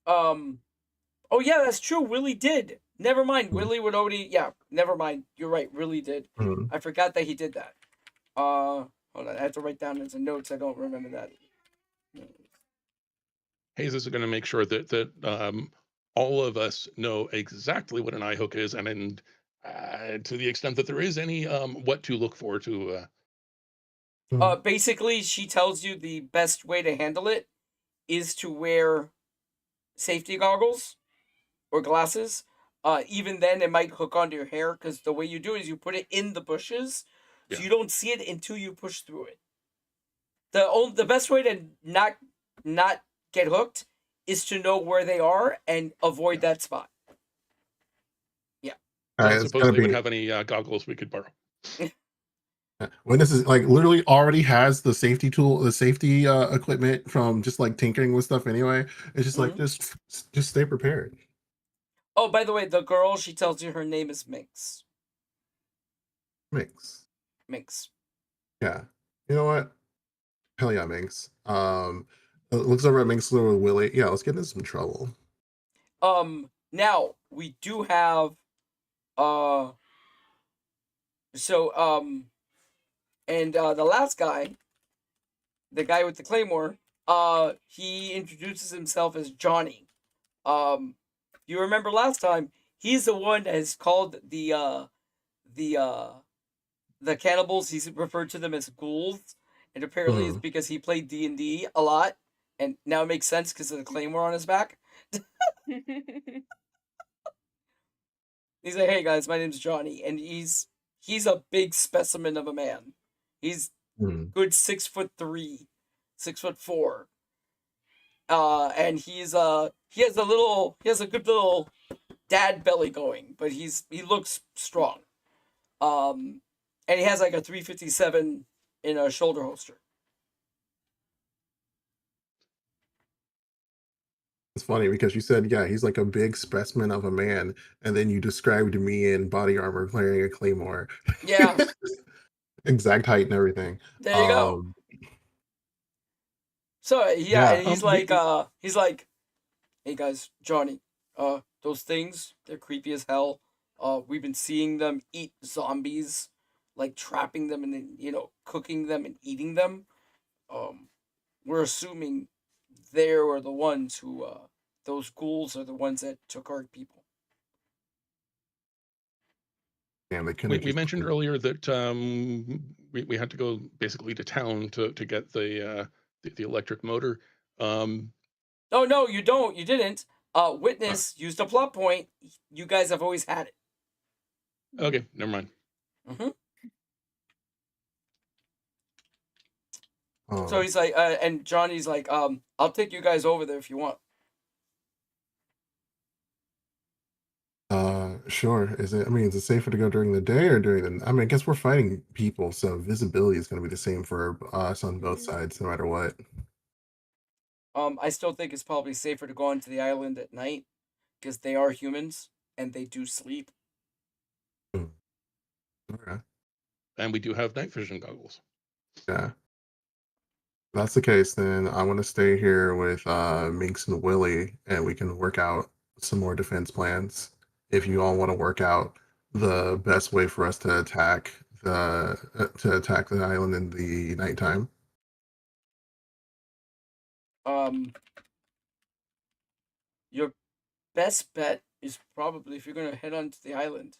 Oh yeah, that's true. Willie did. Never mind. Willie would already. Yeah, never mind. You're right. Willie did. I forgot that he did that. Hold on. I have to write down as a notes. I don't remember that. Hayes is going to make sure that all of us know exactly what an eye hook is, and to the extent that there is any, what to look for to. Basically, she tells you the best way to handle it is to wear safety goggles or glasses. Even then, it might hook onto your hair because the way you do it is you put it in the bushes, so you don't see it until you push through it. The best way to not get hooked is to know where they are and avoid that spot. Yeah. I don't suppose they would have any goggles we could borrow. When this is like literally already has the safety equipment from just like tinkering with stuff anyway. It's just like just stay prepared. Oh, by the way, the girl, she tells you her name is Minx. Minx. Yeah. You know what? Hell yeah, Minx. Looks over at Minx with Willie. Yeah, let's get into some trouble. Now we do have and the last guy, the guy with the claymore, he introduces himself as Johnny. You remember last time, he's the one that has called the cannibals, he's referred to them as ghouls, and apparently it's because he played D&D a lot, and now it makes sense because of the claymore on his back. He's like, hey guys, my name's Johnny, and he's a big specimen of a man. He's good 6'3", 6'4". And he has a good little dad belly going, but he looks strong. And he has like a 357 in a shoulder holster. It's funny because you said, yeah, he's like a big specimen of a man, and then you described me in body armor carrying a claymore. Yeah. Exact height and everything. There you go. So Yeah. and he's like, hey guys, Johnny, those things, they're creepy as hell. We've been seeing them eat zombies, like trapping them and then, cooking them and eating them. We're assuming they were the ones who, those ghouls are the ones that took our people. Damn, they We mentioned earlier that we had to go basically to town to get the electric motor. Oh no, you don't. You didn't. Witness used a plot point. You guys have always had it. Okay, never mind. Mm-hmm. So he's like, and Johnny's like, I'll take you guys over there if you want. Sure. Is it safer to go during the day or during the? I guess we're fighting people, so visibility is going to be the same for us on both sides, no matter what. I still think it's probably safer to go onto the island at night because they are humans and they do sleep. Okay. And we do have night vision goggles. Yeah. If that's the case, then I want to stay here with Minx and Willie, and we can work out some more defense plans. If you all want to work out the best way for us to attack the island in the nighttime. Your best bet is probably, if you're gonna head onto the island,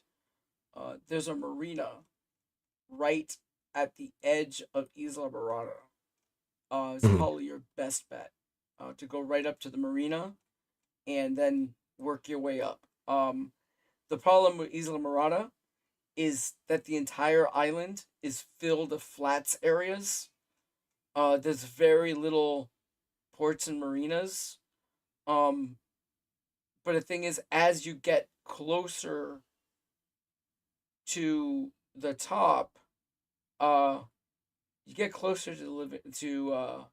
there's a marina right at the edge of Isla Morada. It's probably your best bet to go right up to the marina and then work your way up. The problem with Isla Morada is that the entire island is filled with flats areas. There's very little ports and marinas. But the thing is, as you get closer to the top, you get closer to living to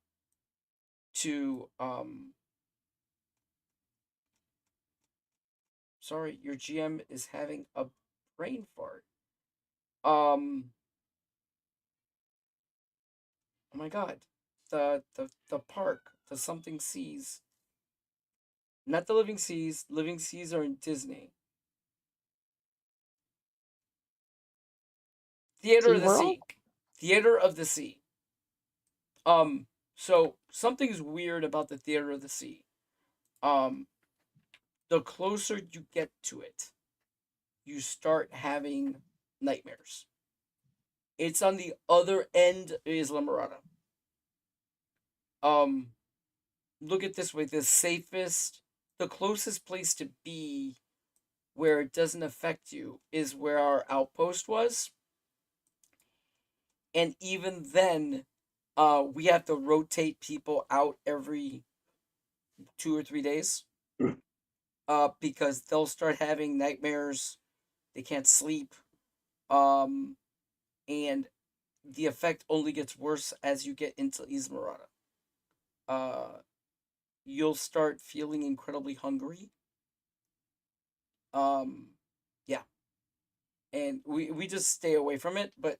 sorry, your GM is having a brain fart. Oh my god. The park, the something seas. Not the living seas. Living seas are in Disney. Theater of the Sea. Theater of the Sea. So something's weird about the Theater of the Sea. The closer you get to it, you start having nightmares. It's on the other end of Isla Morada. Look at this way: the closest place to be where it doesn't affect you is where our outpost was, and even then, we have to rotate people out every 2 or 3 days. Because they'll start having nightmares, they can't sleep, and the effect only gets worse as you get into Ismarada. You'll start feeling incredibly hungry. Yeah, and we just stay away from it, but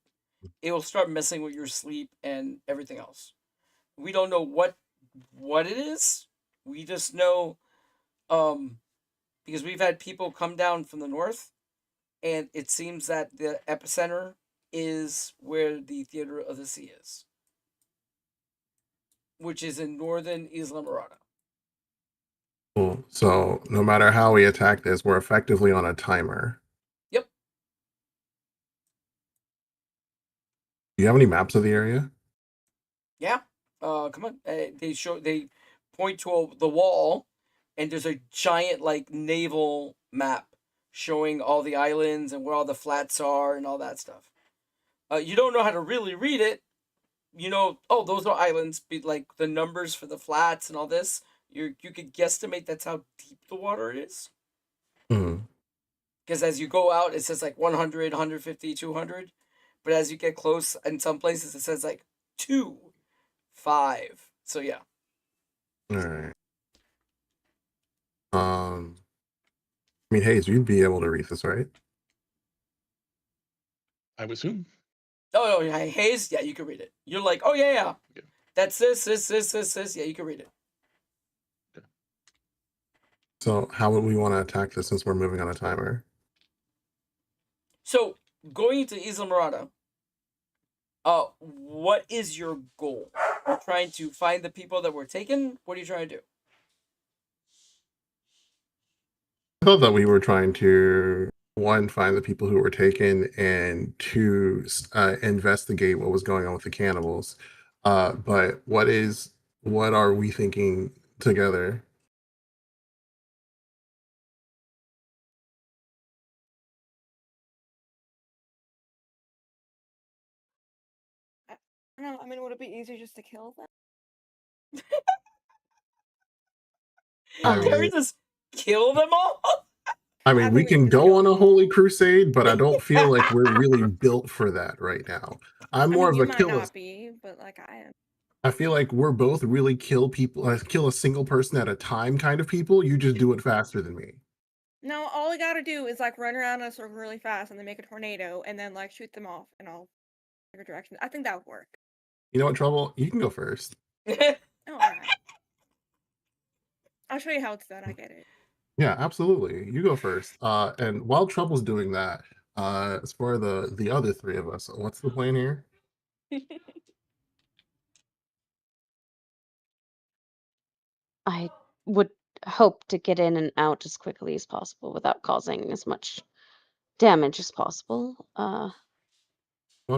it will start messing with your sleep and everything else. We don't know what it is. We just know, because we've had people come down from the north, and it seems that the epicenter is where the Theater of the Sea is, which is in northern Isla Morada. Cool. So no matter how we attack this, we're effectively on a timer. Yep. Do you have any maps of the area? Yeah. Come on. They point to the wall, and there's a giant like naval map showing all the islands and where all the flats are and all that stuff. You don't know how to really read it. You know, oh, those are islands, like the numbers for the flats and all this. You could guesstimate that's how deep the water is. Mm. Because as you go out, it says like 100, 150, 200. But as you get close, in some places, it says like 2, 5. So, yeah. All right. I mean, Hayes, you'd be able to read this, right? I would assume. Oh, yeah, Hayes, yeah, you can read it. You're like, oh, yeah. That's this. Yeah, you can read it. So how would we want to attack this since we're moving on a timer? So, going into Isla Morada, what is your goal? You're trying to find the people that were taken? What are you trying to do? I thought that we were trying to, one, find the people who were taken, and two, investigate what was going on with the cannibals. But what are we thinking together? No, I mean, would it be easier just to kill them? Can we just kill them all? I mean, we can go on a holy crusade, but I don't feel like we're really built for that right now. I'm more of you a might killer. not be, but like I am. I feel like we're both really kill a single person at a time kind of people. You just do it faster than me. No, all I gotta do is like run around in a circle really fast and then make a tornado and then like shoot them off in all different directions. I think that would work. You know what, Trouble? You can go first. Oh, all right. I'll show you how it's done. I get it. Yeah, absolutely. You go first. And while Trouble's doing that, as for the other three of us, what's the plan here? I would hope to get in and out as quickly as possible without causing as much damage as possible. Well,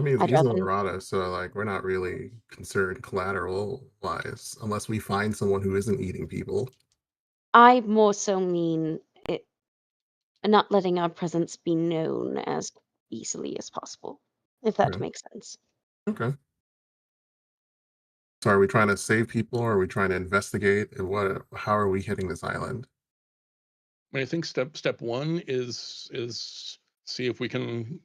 I mean, it's I'd Isla rather. Mirada, so like we're not really concerned collateral wise, unless we find someone who isn't eating people. I more so mean it, not letting our presence be known as easily as possible, if that Okay. makes sense. Okay. So are we trying to save people, or are we trying to investigate? And how are we hitting this island? I think step one is see if we can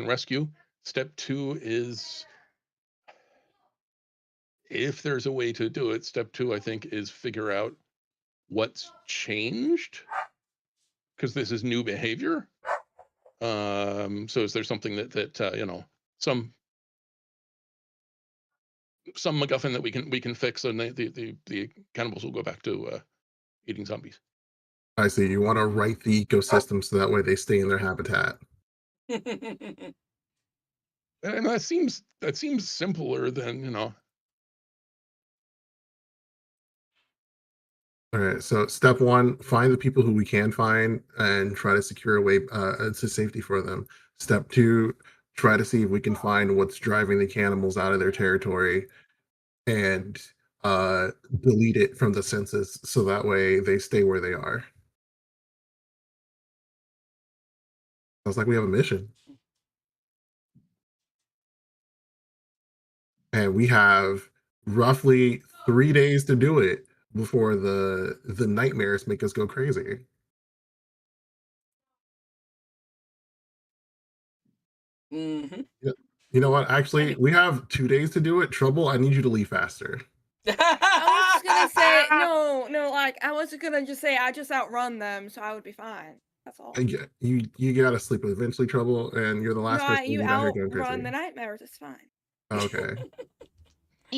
rescue. Step two is, if there's a way to do it, step two, I think, is figure out what's changed, because this is new behavior. So is there something that you know, some MacGuffin that we can fix, and the cannibals will go back to eating zombies. I see. You want to right the ecosystem so that way they stay in their habitat. And that seems simpler than, you know. All right. So step one, find the people who we can find and try to secure a way to safety for them. Step two, try to see if we can find what's driving the cannibals out of their territory and delete it from the census so that way they stay where they are. Sounds like we have a mission. And we have roughly 3 days to do it before the nightmares make us go crazy. Mm-hmm. Yeah. You know what? Actually, we have 2 days to do it. Trouble, I need you to leave faster. I was just gonna say no. Like I was gonna just say I just outrun them, so I would be fine. That's all. You gotta sleep eventually, Trouble, and you're the last person you out here going outrun crazy. the nightmares. It's fine. Okay.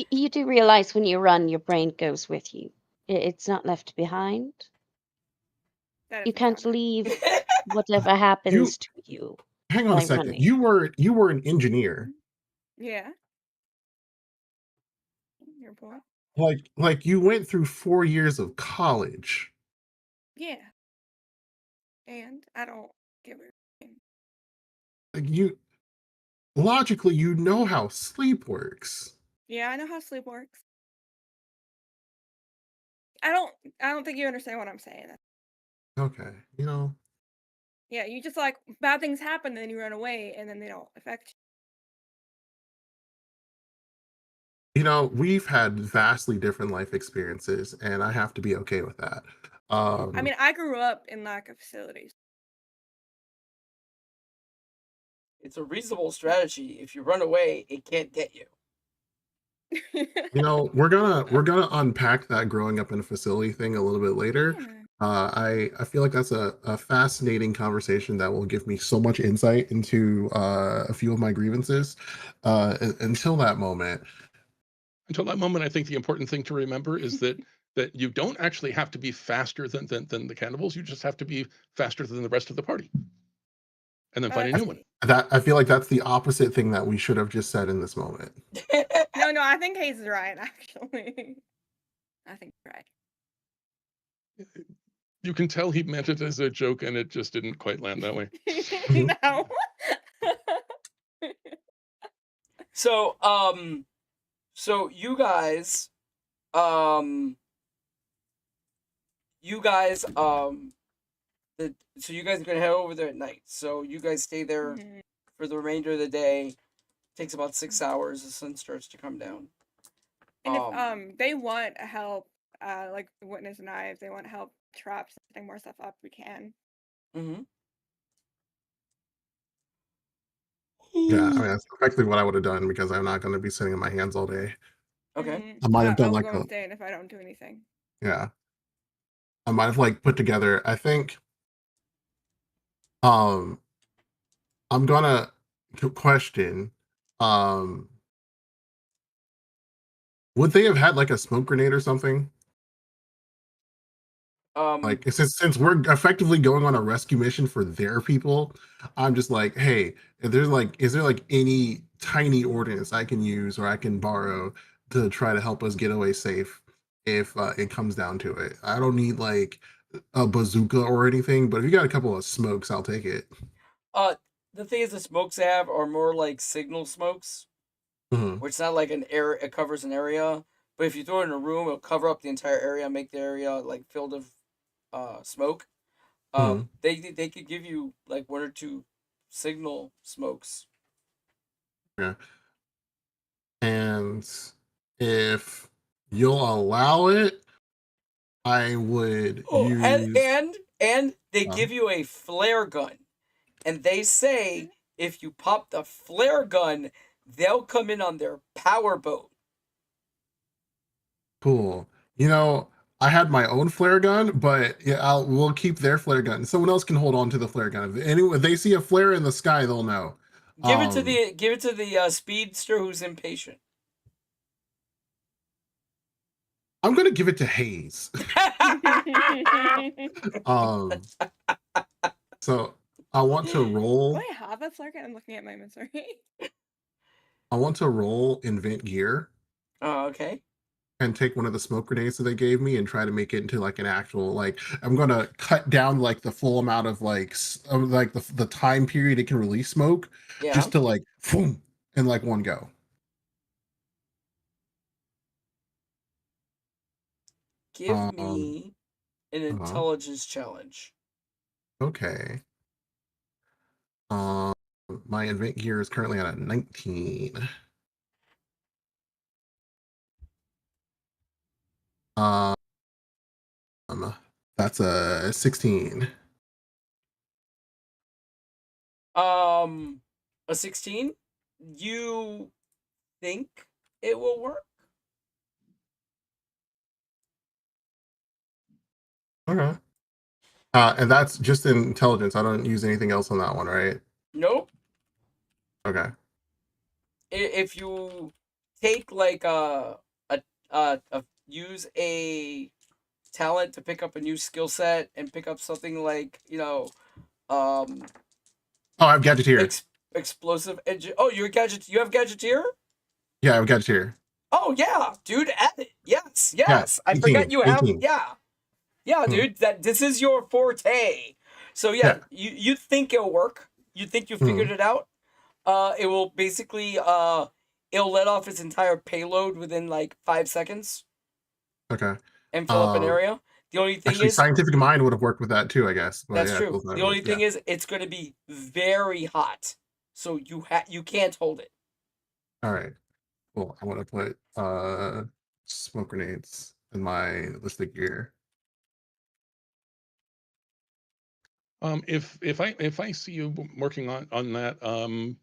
You do realize when you run, your brain goes with you. It's not left behind. That You is can't fine. leave whatever happens to you. Hang on a by second. running. You were an engineer. Yeah. Your point. Like you went through 4 years of college. Yeah. And I don't give a. Like you logically you know how sleep works. Yeah, I know how sleep works. I don't think you understand what I'm saying. Okay. You know, Yeah, you just like bad things happen, then you run away, and then they don't affect you. You know, we've had vastly different life experiences, and I have to be okay with that. I mean, I grew up in lack of facilities. It's a reasonable strategy. If you run away, it can't get you. You know, we're gonna unpack that growing up in a facility thing a little bit later. Yeah. I feel like that's a fascinating conversation that will give me so much insight into a few of my grievances. Until that moment, Until that moment, I think the important thing to remember is that you don't actually have to be faster than the cannibals. You just have to be faster than the rest of the party, and then find a I, new one. I feel like that's the opposite thing that we should have just said in this moment. No, I think Hayes is right, actually. I think you're right. You can tell he meant it as a joke, and it just didn't quite land that way. No. So, so you guys, so you guys are gonna head over there at night. So you guys stay there Mhm. for the remainder of the day. Takes about 6 hours. The sun starts to come down. And if they want help, like the witness and I, if they want help traps and setting more stuff up, we can. Mm-hmm. Yeah, I mean that's effectively what I would have done because I'm not going to be sitting on my hands all day. Okay. I might have I done will like go a insane if I don't do anything. yeah. I might have like put together. I think um I'm gonna question um would they have had like a smoke grenade or something? Like since we're effectively going on a rescue mission for their people, I'm just like, hey, if there's like, is there like any tiny ordinance I can use or I can borrow to try to help us get away safe if it comes down to it? I don't need like a bazooka or anything, but if you got a couple of smokes, I'll take it. The thing is, the smokes they have are more like signal smokes, Mhm. where it's not like an area. It covers an area, but if you throw it in a room, it'll cover up the entire area, make the area like filled with smoke. Mhm. They could give you like 1 or 2 signal smokes. Yeah. And if you'll allow it, I would Oh, use. and they uh, give you a flare gun, and they say if you pop the flare gun, they'll come in on their power boat. Cool. You know, I had my own flare gun, but yeah, we'll keep their flare gun. Someone else can hold on to the flare gun. If they see a flare in the sky, they'll know. Give it to the speedster who's impatient. I'm gonna give it to Hayes. um, so I want to roll. Do I have a flare gun? I'm looking at my inventory. I want to roll invent gear Oh, okay. and take one of the smoke grenades that they gave me and try to make it into like an actual like. I'm gonna cut down like the full amount of like the time period it can release smoke, Yeah. just to like boom in like one go. Give me an uh-huh. intelligence challenge. Okay. Um, my invent gear is currently at a 19. Um, that's a 16. A 16? You think it will work? Okay. And that's just intelligence. I don't use anything else on that one, right? Nope. Okay. If you take like use a talent to pick up a new skill set and pick up something like um Oh, I have gadgeteer. explosive engine. Oh, you're a gadget. You have gadgeteer? Yeah, I have gadgeteer. Oh yeah, dude. Add it. Yes, Yeah, yes. I 18. forgot you have. 18. Yeah, dude. That this is your forte. So yeah, Yeah. you think it'll work. You think you figured it out. It will basically it'll let off its entire payload within like 5 seconds Okay. and fill up an area. The only thing Actually, is, scientific mind would have worked with that too, I guess. But that's yeah, true. The only thing is, it's going to be very hot, so you can't hold it. All right. Cool. I want to put smoke grenades in my list of gear. If I see you working on that,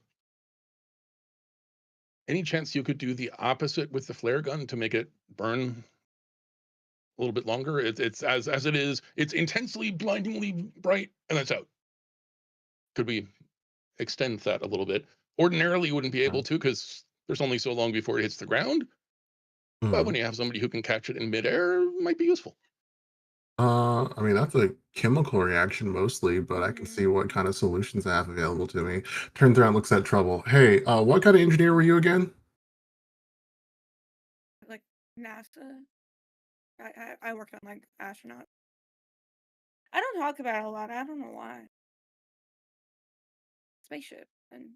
any chance you could do the opposite with the flare gun to make it burn a little bit longer? It's as it is. It's intensely, blindingly bright, and that's out. Could we extend that a little bit? Ordinarily, you wouldn't be able to because there's only so long before it hits the ground. But when you have somebody who can catch it in midair, it might be useful. I mean, that's a chemical reaction mostly, but I can see what kind of solutions I have available to me. Turns around, looks at trouble. Hey, what kind of engineer were you again? Like NASA. I worked on like astronaut. I don't talk about it a lot. I don't know why. Spaceship and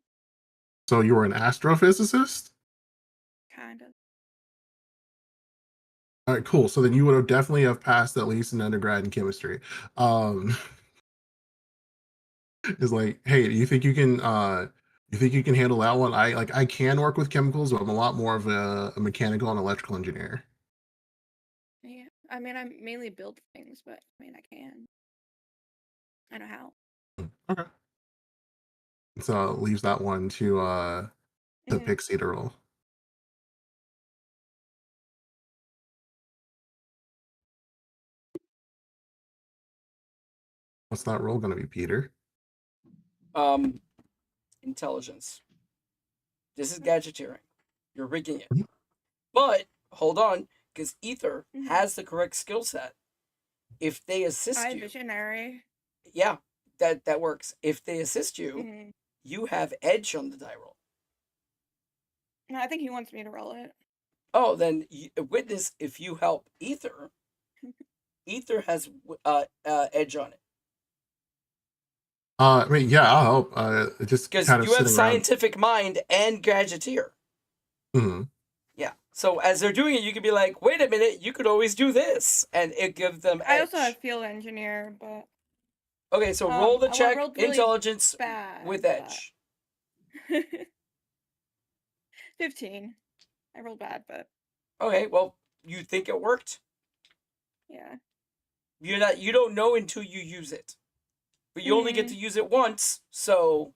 So you were an astrophysicist? kind of. All right, cool. So then you would have definitely have passed at least an undergrad in chemistry. It's like, hey, do you think you can handle that one? I can work with chemicals, but I'm a lot more of a mechanical and electrical engineer. Yeah. I mean, I mainly build things, but I mean, I can. I know how. Okay. So leaves that one to Pixie to roll. What's that roll gonna be, Peter? Intelligence. This is gadgeteering. You're rigging it. Mhm. But hold on, because Ether has the correct skill set. If they assist you, visionary. Yeah, that works. If they assist you, you have edge on the die roll. No, I think he wants me to roll it. Oh, then witness if you help Ether. Ether has edge on it. I mean, yeah, I'll help. Just because kind of you have sitting around. scientific mind and gadgeteer. Mhm. Yeah. So as they're doing it, you could be like, "Wait a minute, you could always do this," and it gives them edge. I also have field engineer, but okay. So roll the check, rolled really intelligence bad, with edge. 15. I rolled bad, but okay. Well, you think it worked? Yeah. You don't know until you use it, but you only get to use it once. So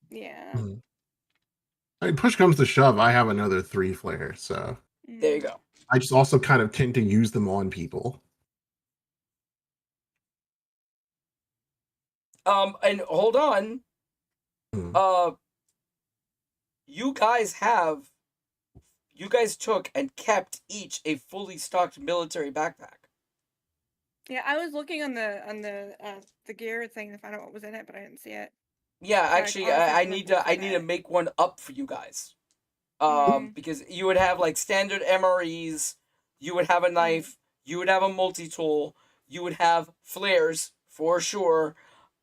yeah. Mhm. I mean, push comes to shove, I have another 3 flares, so there you go. I just also kind of tend to use them on people. And hold on. You guys took and kept each a fully stocked military backpack. Yeah, I was looking on the gear thing to find out what was in it, but I didn't see it. Yeah, actually, I need to make one up for you guys. Because you would have like standard MREs, you would have a knife, you would have a multi-tool, you would have flares for sure.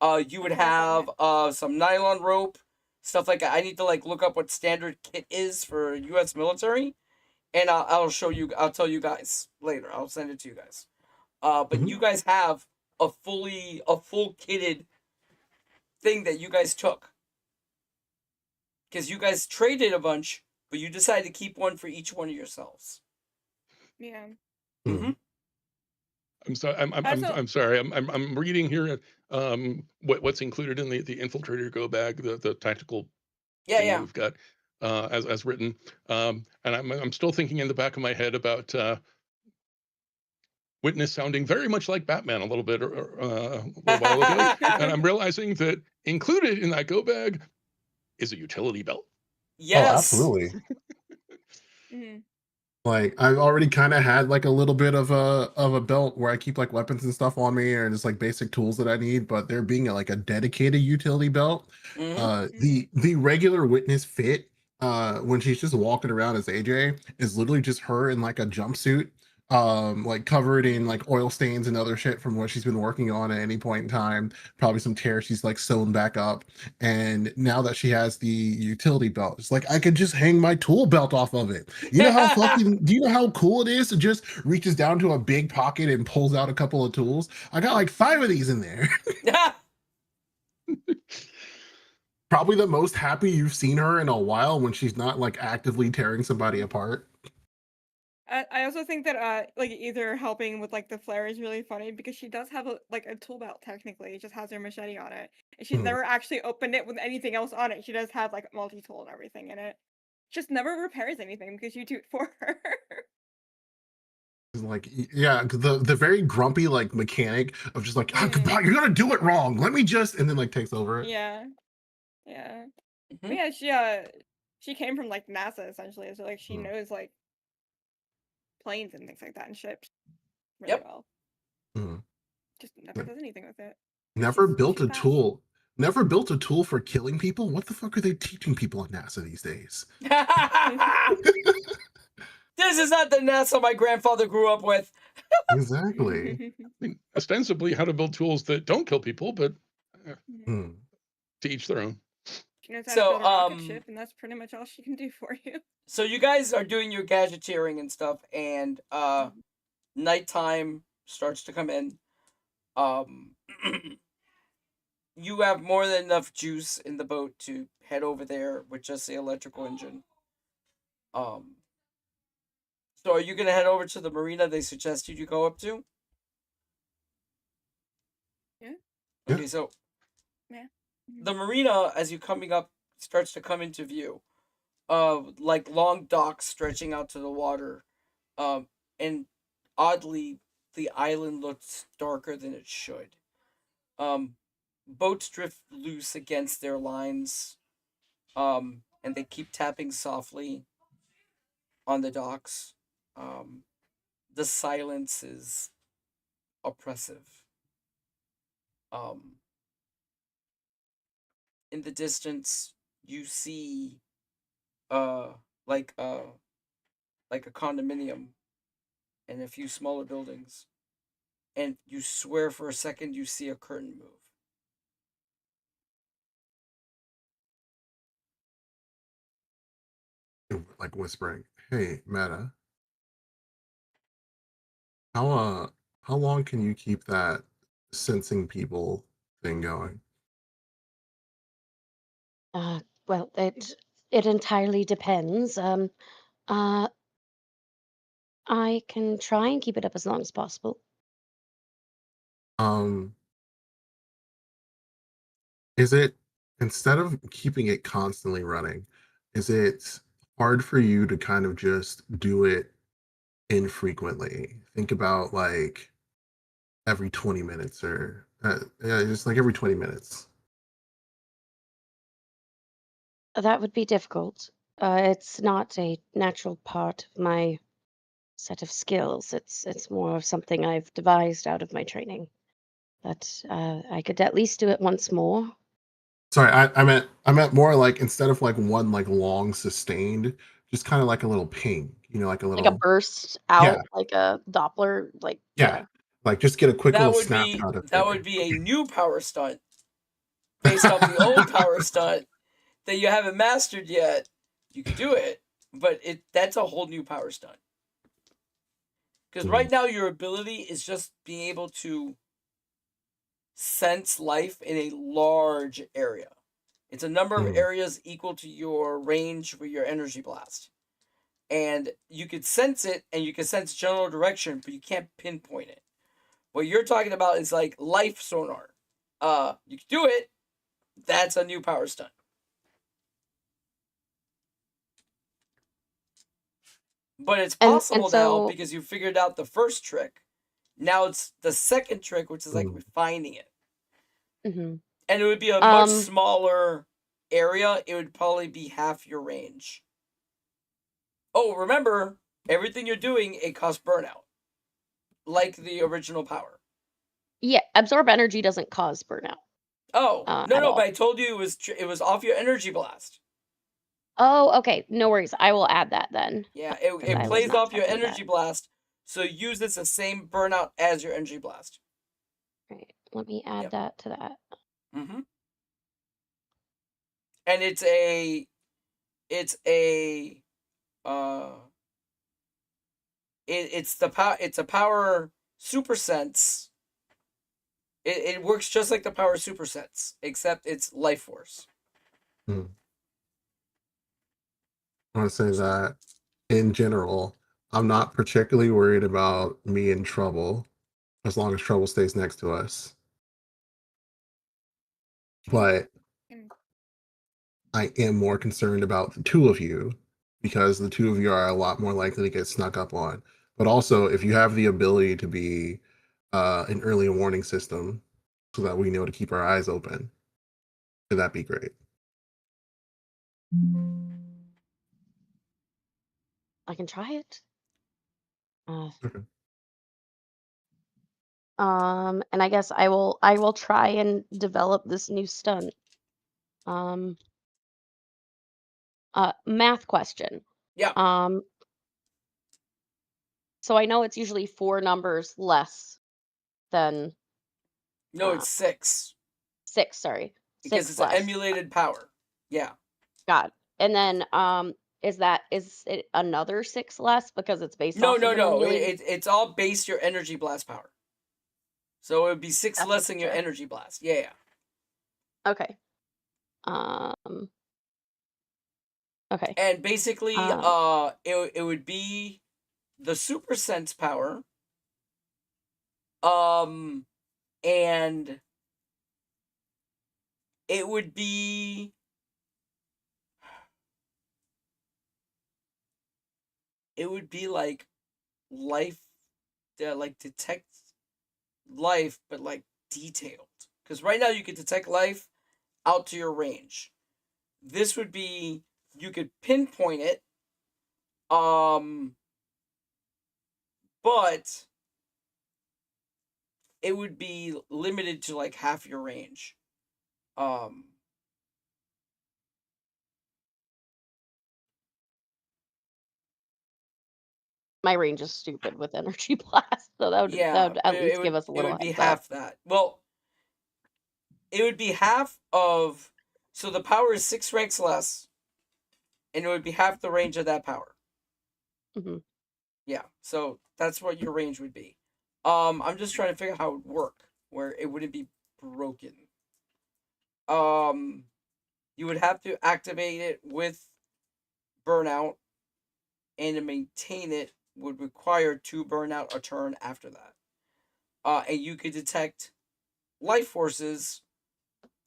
You would have some nylon rope, stuff like that. I need to like look up what standard kit is for U.S. military, and I'll tell you guys later. I'll send it to you guys. But you guys have a full kitted thing that you guys took. Because you guys traded a bunch, but you decided to keep one for each one of yourselves. Yeah. Mm-hmm. I'm sorry. I'm sorry. I'm reading here. What's included in the infiltrator go bag, the tactical thing we've got as written. And I'm still thinking in the back of my head about Witness sounding very much like Batman a little bit a while ago, and I'm realizing that included in that go bag is a utility belt. Yes. Oh, absolutely. Like I've already kind of had like a little bit of a belt where I keep like weapons and stuff on me and just like basic tools that I need, but there being like a dedicated utility belt, the regular Witness fit when she's just walking around as AJ is literally just her in like a jumpsuit like covered in like oil stains and other shit from what she's been working on at any point in time, probably some tears she's like sewn back up. And now that she has the utility belt, it's like I could just hang my tool belt off of it. You know how fucking do you know how cool it is to just reaches down to a big pocket and pulls out a couple of tools? I got like 5 of these in there. Probably the most happy you've seen her in a while when she's not like actively tearing somebody apart. I also think that like either helping with like the flare is really funny because she does have a tool belt technically. It just has her machete on it, and she's never actually opened it with anything else on it. She does have like multi-tool and everything in it. Just never repairs anything because you do it for her. Like, yeah, the very grumpy like mechanic of just like, oh, you're gonna do it wrong. Let me just, and then like takes over it. Yeah, yeah, but yeah. She came from like NASA essentially, so like she knows like planes and things like that and ships really well. Just never does anything with it. Never built a tool. Never built a tool for killing people. What the fuck are they teaching people at NASA these days? This is not the NASA my grandfather grew up with. Exactly. I mean, ostensibly how to build tools that don't kill people, but to each their own. She knows how to build a rocket ship, and that's pretty much all she can do for you. So you guys are doing your gadgeteering and stuff, and nighttime starts to come in. You have more than enough juice in the boat to head over there with just the electrical engine. So are you gonna head over to the marina they suggested you go up to? Yeah. Okay, so the marina, as you're coming up, starts to come into view. Like long docks stretching out to the water. And oddly, the island looks darker than it should. Boats drift loose against their lines. And they keep tapping softly on the docks. The silence is oppressive. In the distance, you see like a condominium and a few smaller buildings, and you swear for a second you see a curtain move. Like whispering, "Hey, Meta, how long can you keep that sensing people thing going?" Well, it entirely depends. I can try and keep it up as long as possible. Is it, instead of keeping it constantly running, is it hard for you to kind of just do it infrequently? Think about like every 20 minutes or just like every 20 minutes. That would be difficult. It's not a natural part of my set of skills. It's more of something I've devised out of my training. But I could at least do it once more. Sorry, I meant more like instead of like one like long sustained, just kind of like a little ping, like a little like a burst out, like a Doppler, like like just get a quick That little would snapshot of that would be a new power stunt based off the old power stunt that you haven't mastered yet. You could do it, but that's a whole new power stunt. Because right now your ability is just being able to sense life in a large area. It's a number of areas equal to your range for your energy blast. And you could sense it, and you can sense general direction, but you can't pinpoint it. What you're talking about is like life sonar. You can do it. That's a new power stunt. But it's possible now because you figured out the first trick. Now it's the second trick, which is like refining it. Mm-hmm. And it would be a much smaller area. It would probably be half your range. Oh, remember, everything you're doing, it costs burnout. Like the original power. Yeah, absorb energy doesn't cause burnout. Oh, no, but I told you it was off your energy blast. Oh, okay. No worries. I will add that then. Yeah, it plays off your energy blast. So use this the same burnout as your energy blast. Right. Let me add that to that. Mm-hmm. And it's a it's a power super sense. It works just like the power super sense, except it's life force. I want to say that in general, I'm not particularly worried about me in trouble as long as trouble stays next to us. But I am more concerned about the two of you because the two of you are a lot more likely to get snuck up on. But also, if you have the ability to be an early warning system so that we know to keep our eyes open, would that be great? I can try it. Okay. And I guess I will try and develop this new stunt. Math question. Yeah. So I know it's usually 4 numbers less than No, it's 6. 6, sorry. Because 6 it's an less. emulated power. Yeah. Got it. And then is it another 6 less because it's based No, off of an emulated? it's all based your energy blast power. So it would be 6 That's less than your fair. energy blast. Yeah. Okay. Okay. And basically, it would be the super sense power. And it would be like life, like detect life, but like detailed. Because right now you can detect life out to your range. This would be, you could pinpoint it, but it would be limited to like half your range. My range is stupid with energy blast, so that would at least give us a it little would be heads half up. that. Well, it would be half of, so the power is 6 ranks less, and it would be half the range of that power. Mm-hmm. Yeah, so that's what your range would be. I'm just trying to figure out how it would work where it wouldn't be broken. You would have to activate it with burnout, and to maintain it would require 2 burnout a turn after that. And you could detect life forces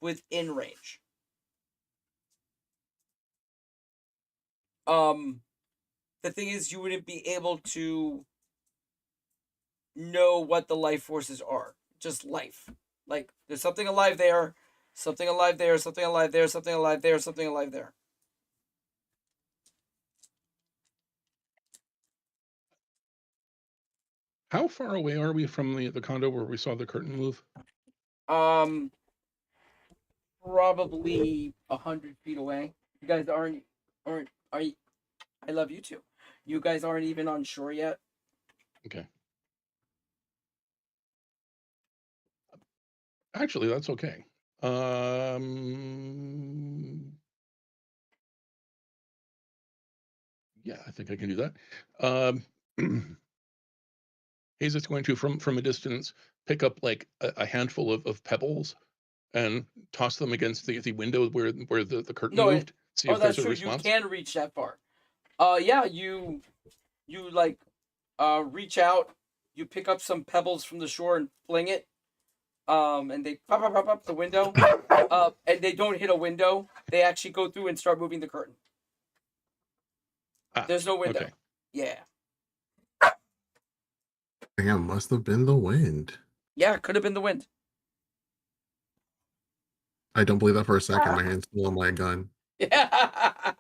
within range. The thing is, you wouldn't be able to know what the life forces are. Just life. Like, there's something alive there, something alive there, something alive there, something alive there, something alive there. How far away are we from the condo where we saw the curtain move? Probably 100 feet away. You guys aren't are you, I love you too. You guys aren't even on shore yet. Okay. Actually, that's okay. Yeah, I think I can do that. Hayes is going to, from a distance, pick up like a handful of pebbles and toss them against the window where the curtain moved. See if that's there's a true. You response. can reach that far. Yeah, you like reach out. You pick up some pebbles from the shore and fling it. And they pop up the window. And they don't hit a window. They actually go through and start moving the curtain. There's no window. Okay. Yeah. Damn, must have been the wind. Yeah, could have been the wind. I don't believe that for a second. My hand's still on my gun. Yeah.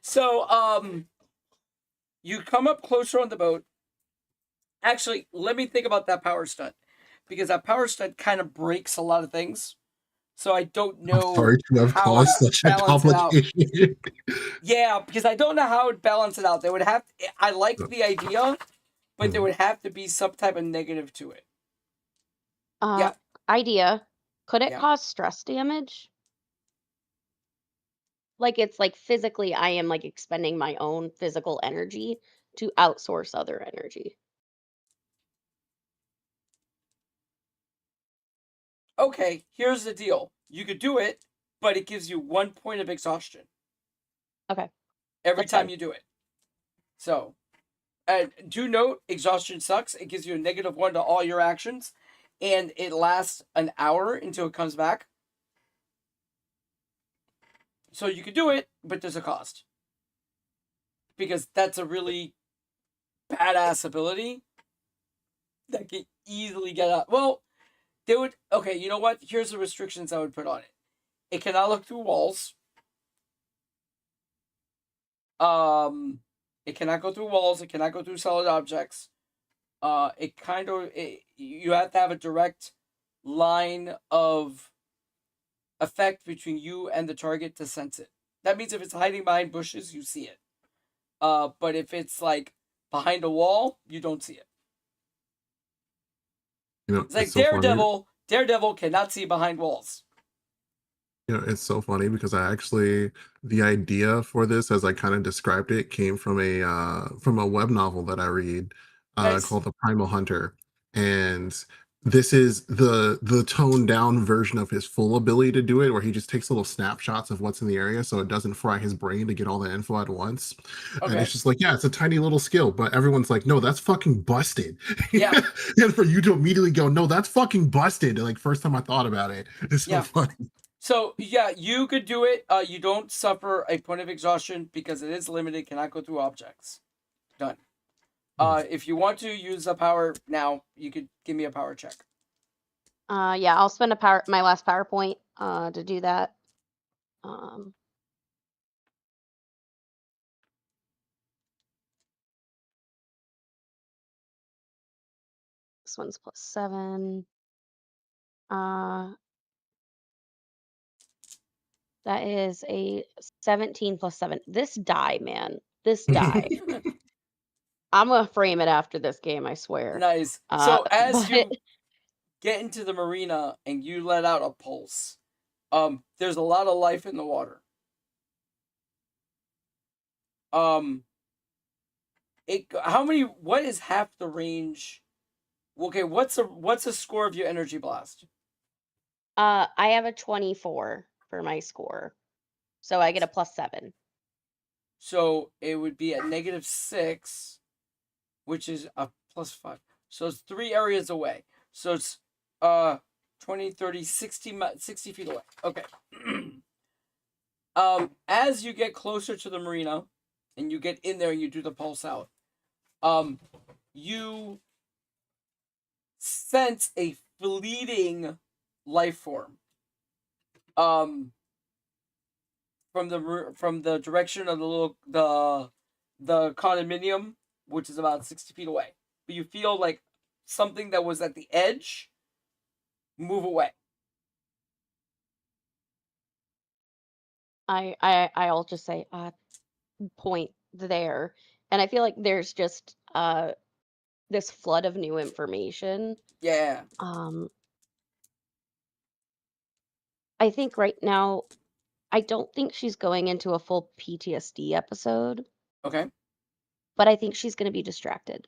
So, you come up closer on the boat. Actually, let me think about that power stunt, because that power stunt kind of breaks a lot of things. So I don't I'm know sorry to have how I caused such a balance it out. complication. Yeah, because I don't know how it balance it out. They would have. I like the idea, but there would have to be some type of negative to it. Yeah. Idea. Could it Yeah. cause stress damage? Like it's like physically, I am like expending my own physical energy to outsource other energy. Okay, here's the deal. You could do it, but it gives you 1 point of exhaustion Okay. every That's time fine. you do it. So, do note, exhaustion sucks. It gives you a -1 to all your actions, and it lasts an hour until it comes back. So you could do it, but there's a cost. Because that's a really badass ability that can easily get out. Well, they would. Okay, you know what? Here's the restrictions I would put on it. It cannot look through walls. It cannot go through walls. It cannot go through solid objects. You have to have a direct line of effect between you and the target to sense it. That means if it's hiding behind bushes, you see it. But if it's like behind a wall, you don't see it. It's like so Daredevil. Daredevil cannot see behind walls. It's so funny because the idea for this, as I kind of described it, came from a web novel that I read Nice. called The Primal Hunter, and this is the toned down version of his full ability to do it, where he just takes little snapshots of what's in the area, so it doesn't fry his brain to get all the info at once. And Okay. it's just like, yeah, it's a tiny little skill, but everyone's like, no, that's fucking busted. Yeah. And for you to immediately go, no, that's fucking busted. Like first time I thought about it, it's so Yeah. funny. So yeah, you could do it. You don't suffer a point of exhaustion because it is limited. Cannot go through objects. Done. If you want to use the power now, you could give me a power check. Yeah, I'll spend my last PowerPoint to do that. This one's +7. That is a 17 + 7. This die, man. This die. I'm gonna frame it after this game, I swear. Nice. So as But you get into the marina and you let out a pulse, there's a lot of life in the water. What is half the range? Okay, what's the score of your energy blast? I have a 24 for my score. So I get a +7. So it would be at -6, which is a +5. So it's 3 areas away. So it's 20, 30, 60 feet away. Okay. As you get closer to the marina and you get in there and you do the pulse out, you sense a fleeting life form. From the direction of the condominium, which is about 60 feet away. But you feel like something that was at the edge move away. I'll just say point there. And I feel like there's just this flood of new information. Yeah. I think right now, I don't think she's going into a full PTSD episode, Okay. but I think she's going to be distracted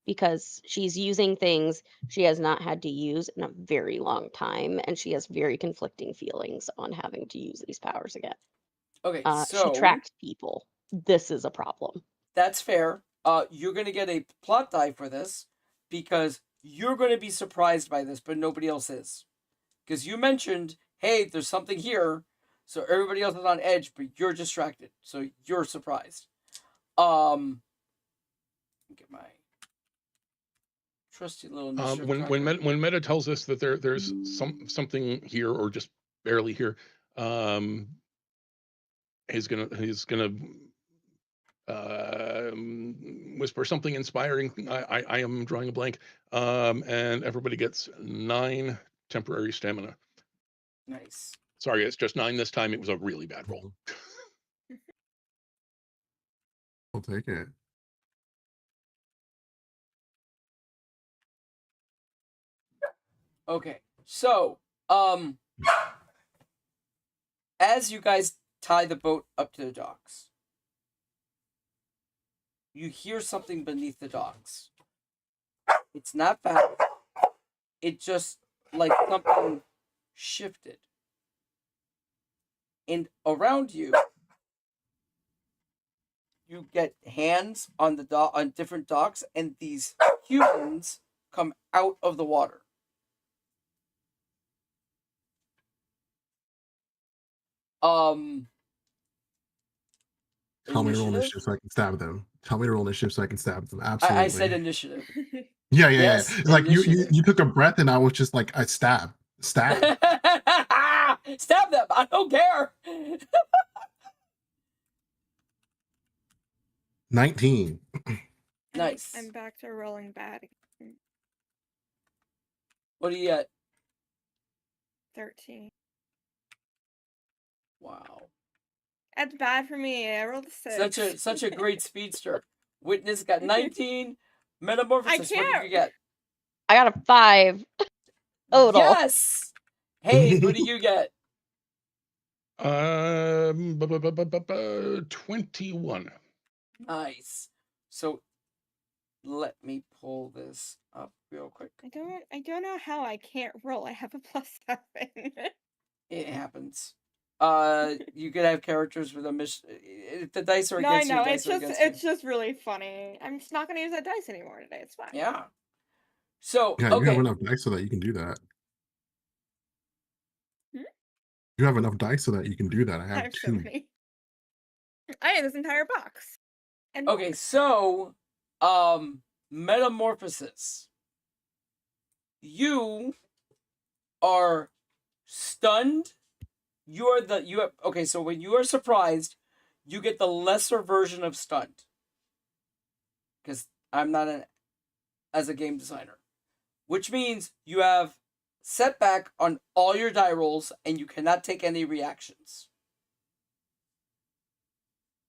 because she's using things she has not had to use in a very long time, and she has very conflicting feelings on having to use these powers again. Okay. She So tracks people. This is a problem. that's fair. You're gonna get a plot die for this because you're gonna be surprised by this, but nobody else is. Because you mentioned, hey, there's something here, so everybody else is on edge, but you're distracted, so you're surprised. Get my trusty little initiative when Meta tells us that there's something here or just barely here, he's gonna whisper something inspiring. I am drawing a blank. And everybody gets 9 temporary stamina. Nice. Sorry, it's just 9 this time. It was a really bad roll. I'll take it. Okay, so as you guys tie the boat up to the docks, you hear something beneath the docks. It's not fast. It just like something shifted. And around you, you get hands on the on different docks, and these humans come out of the water. Tell me to roll Initiative? initiative so I can stab them. Tell me to roll initiative so I can stab them. Absolutely. I said initiative. Yeah. Yes, It's like initiative. you took a breath and I was just like, I stab. Stab them! I don't care. 19. Nice. I'm back to rolling bad. What do you get? 13. Wow. That's bad for me. I rolled a 6. Such a great speedster. Witness got 19. Metamorphosis, what did you get? I got a 5 total. Yes! Hey, what do you get? 21. Nice. So let me pull this up real quick. I don't know how I can't roll. I have a +7. It happens. You could have characters with a mission. If the dice are No, I against you, know. the It's dice are just against you. really funny. I'm just not gonna use that dice anymore today. It's fine. Yeah. So Yeah, you have okay. enough dice so that you can do that. Hmm? You have enough dice so that you can do that. I I have have so 2. many. I have this entire box. And Okay, so metamorphosis. You are stunned. Okay, so when you are surprised, you get the lesser version of stunned. Because I'm not as a game designer. Which means you have setback on all your die rolls and you cannot take any reactions.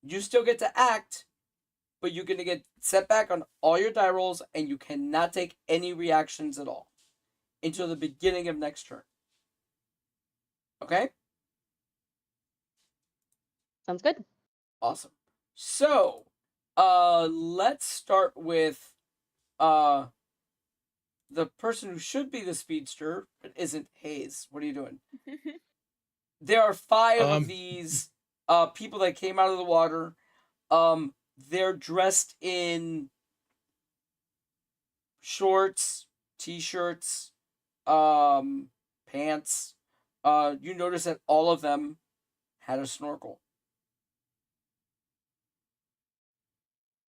You still get to act, but you're going to get setback on all your die rolls and you cannot take any reactions at all until the beginning of next turn. Okay? Sounds good. Awesome. So, let's start with the person who should be the speedster but isn't. Hayes. What are you doing? There are 5 of these people that came out of the water. They're dressed in shorts, t-shirts, pants. You notice that all of them had a snorkel.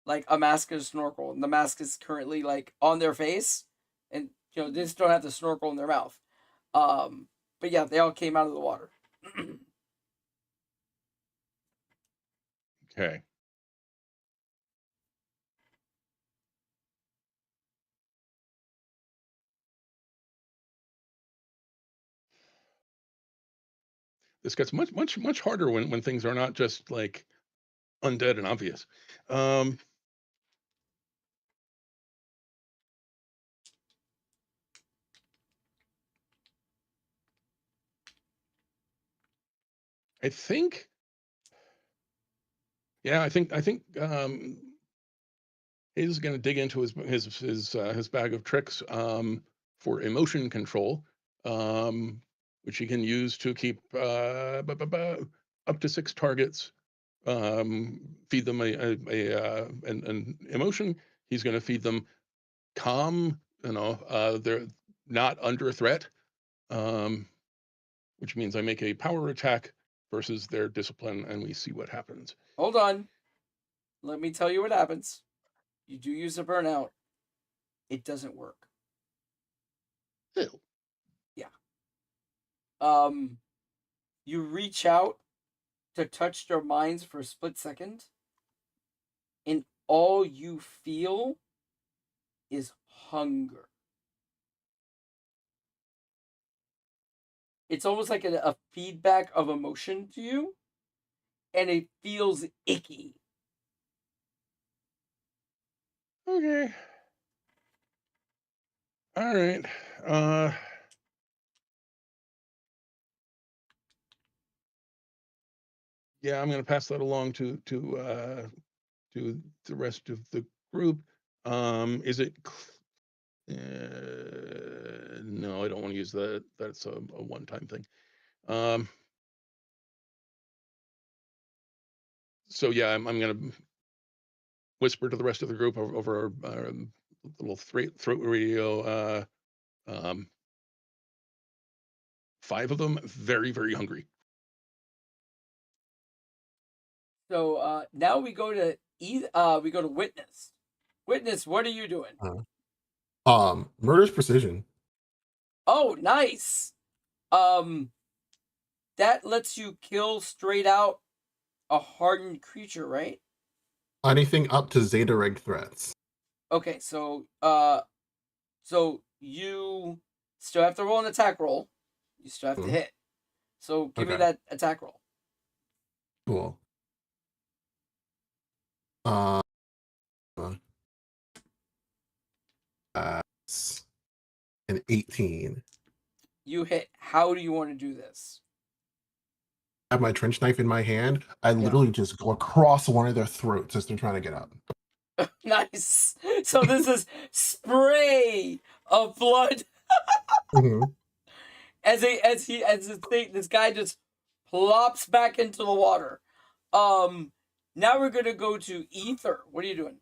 Like a mask and a snorkel. And the mask is currently like on their face. And they just don't have the snorkel in their mouth. But yeah, they all came out of the water. Okay. This gets much harder when things are not just like undead and obvious. I think Hayes is going to dig into his bag of tricks for emotion control, which he can use to keep up to 6 targets. Feed them an emotion. He's going to feed them calm. They're not under threat, which means I make a power attack versus their discipline, and we see what happens. Hold on. Let me tell you what happens. You do use a burnout. It doesn't work. Ew. Yeah. You reach out to touch their minds for a split second, and all you feel is hunger. It's almost like a feedback of emotion to you, and it feels icky. Okay. All right. Yeah, I'm going to pass that along to the rest of the group. Is it? No, I don't want to use that. That's a one-time thing. So yeah, I'm going to whisper to the rest of the group over our little throat radio. 5 of them very, very hungry. So now we go to Witness. Witness, what are you doing? Murder's precision. Oh, nice. That lets you kill straight out a hardened creature, right? Anything up to Zeta Reg threats. Okay, so you still have to roll an attack roll. You still have to hit. So give me that attack roll. Cool. That's an 18. You hit. How do you want to do this? I have my trench knife in my hand. I literally just go across one of their throats as they're trying to get up. Nice. So this is spray of blood. This guy just plops back into the water. Now we're gonna go to Ether. What are you doing?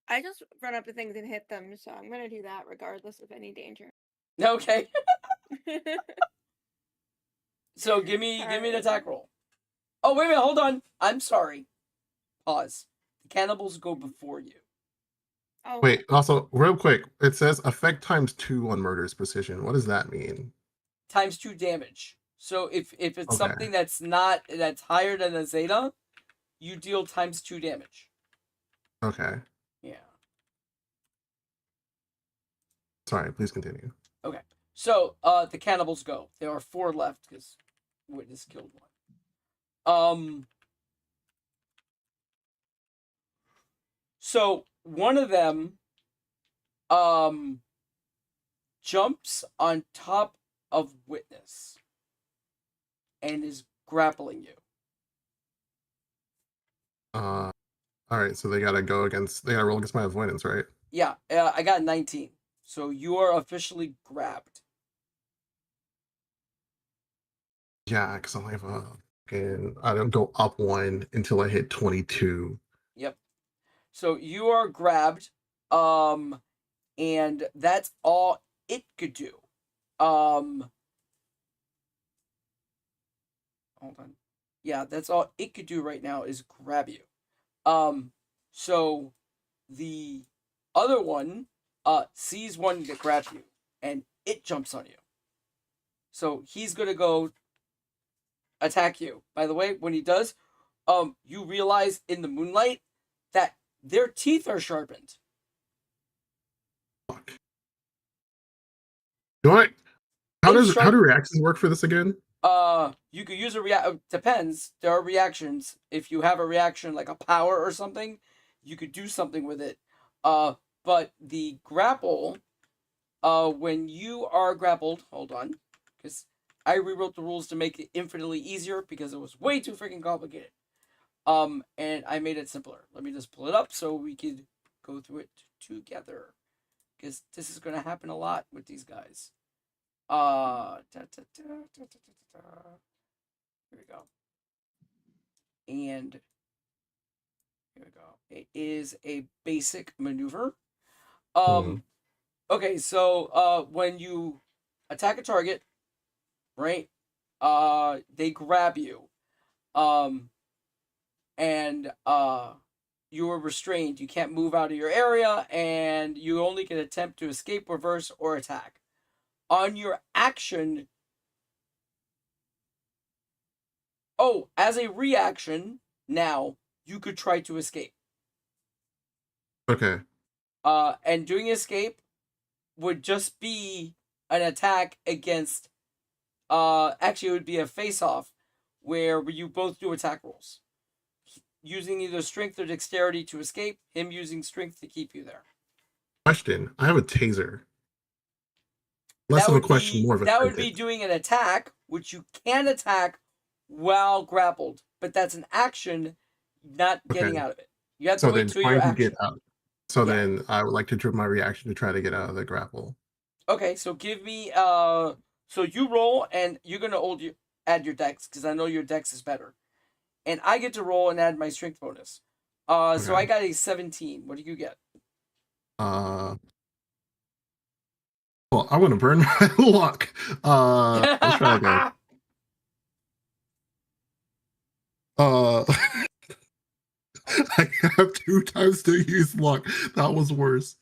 I just run up to things and hit them, so I'm gonna do that regardless of any danger. Okay. So give me an attack roll. Oh, wait a minute, hold on. I'm sorry. Pause. The cannibals go before you. Oh. Wait, also, real quick, it says effect ×2 on murder's precision. What does that mean? ×2 damage. So if it's something that's higher than a Zeta, you deal ×2 damage. Okay. Yeah. Sorry, please continue. Okay. So the cannibals go. There are 4 left because Witness killed one. So one of them jumps on top of Witness and is grappling you. All right, so they gotta roll against my avoidance, right? Yeah, I got 19. So you are officially grabbed. Yeah, because I don't go up 1 until I hit 22. Yep. So you are grabbed, and that's all it could do. Hold on. Yeah, that's all it could do right now is grab you. So the other one sees one that grabs you, and it jumps on you. So he's gonna go attack you. By the way, when he does, you realize in the moonlight that their teeth are sharpened. Fuck. How do reactions work for this again? You could use depends. There are reactions. If you have a reaction like a power or something, you could do something with it. But the grapple, when you are grappled, hold on, because I rewrote the rules to make it infinitely easier because it was way too freaking complicated. And I made it simpler. Let me just pull it up so we could go through it together, because this is going to happen a lot with these guys. Here we go. And here we go. It is a basic maneuver. Okay, so when you attack a target, right? They grab you. And you are restrained. You can't move out of your area, and you only can attempt to escape, reverse, or attack. On your action, Oh, as a reaction, now you could try to escape. Okay. And doing escape would just be an attack against. Actually, it would be a face-off where you both do attack rolls, using either strength or dexterity to escape. Him using strength to keep you there. Question: I have a taser. Less of a question, more of a that would sentence. be doing an attack, which you can attack while grappled, but that's an action, not getting out of it. You have to wait till your action. Get out. So then I would like to trip my reaction to try to get out of the grapple. Okay, so give me so you roll and you're gonna add your dex because I know your dex is better, and I get to roll and add my strength bonus. So I got a 17. What do you get? Well, I want to burn my luck. Let's try again. I have 2 times to use luck. That was worse.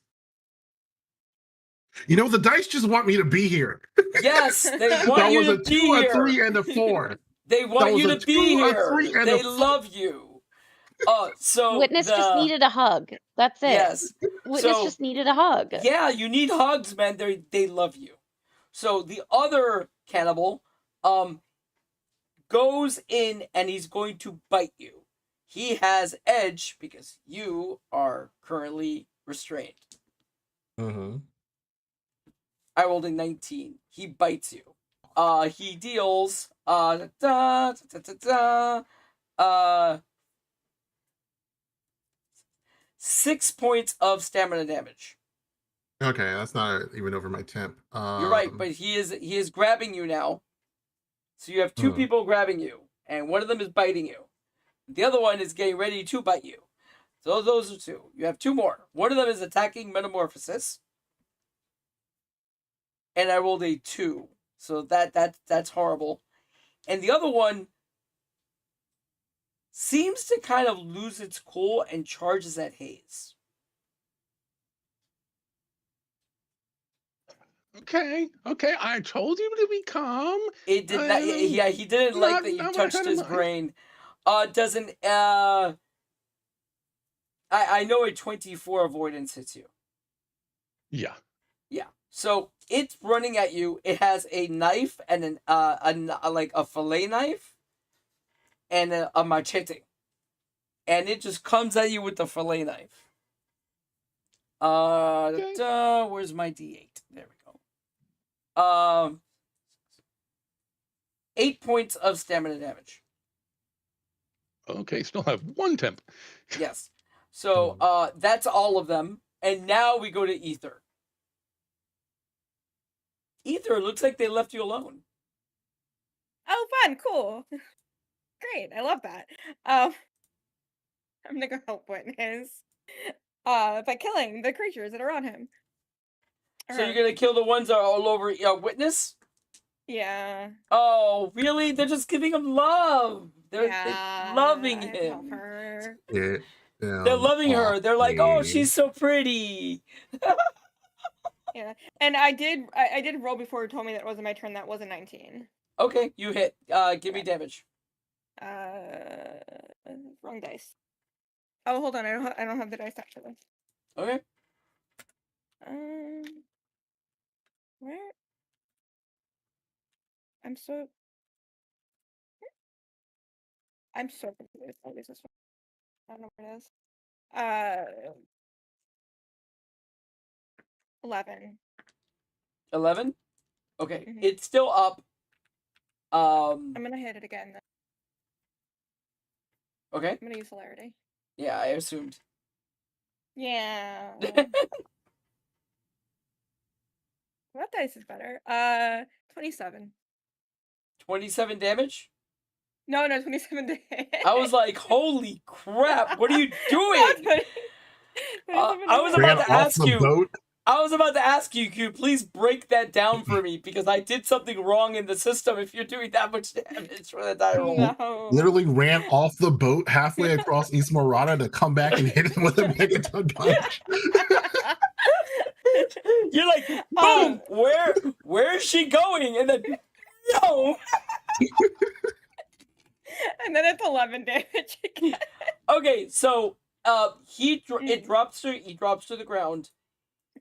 You know, the dice just want me to be here. Yes, they want you to be here. That was a 2, a 3, and a 4. They want you to be here. They love you. So Witness just needed a hug. That's it. Yes. Witness just needed a hug. Yeah, you need hugs, man. They love you. So the other cannibal goes in and he's going to bite you. He has edge because you are currently restrained. Mm-hmm. I rolled a 19. He bites you. He deals 6 points of stamina damage. Okay, that's not even over my temp. You're right, but he is grabbing you now. So you have 2 people grabbing you, and one of them is biting you. The other one is getting ready to bite you. So those are 2. You have 2 more. One of them is attacking metamorphosis. And I rolled a 2. So that's horrible. And the other one seems to kind of lose its cool and charges at Hayes. Okay. I told you to be calm. It did not. Yeah, he didn't like that you touched his brain. Doesn't. I know a 24 avoidance hits you. Yeah. Yeah. So it's running at you. It has a knife and like a fillet knife and a machete, and it just comes at you with the fillet knife. Where's my D8? There we go. 8 points of stamina damage. Okay, still have 1 temp. Yes. So that's all of them, and now we go to Ether. Ether, looks like they left you alone. Oh, fun, cool, great. I love that. I'm gonna go help Witness by killing the creatures that are on him. So you're gonna kill the ones that are all over Witness? Yeah. Oh, really? They're just giving him love. They're loving him. Help her. Yeah. They're loving her. They're like, oh, she's so pretty. Yeah, and I did roll before you told me that it wasn't my turn. That was a 19. Okay, you hit. Give me damage. Wrong dice. Oh, hold on. I don't have the dice actually. Okay. Where? I'm so confused. I'll use this one. I don't know where it is. 11. 11? Okay, Mhm. it's still up. I'm gonna hit it again then. Okay. I'm gonna use hilarity. Yeah, I assumed. Yeah. What dice is better? 27. 27 damage? No, 27 damage. I was like, holy crap, what are you doing? I was about to ask you. Boat. I was about to ask you, can you please break that down for me? Because I did something wrong in the system if you're doing that much damage for the die roll. No. Literally ran off the boat halfway across East Morada to come back and hit him with a megaton punch. You're like, boom, where is she going? And then, no. 7 damage again. Okay, so it drops to the ground.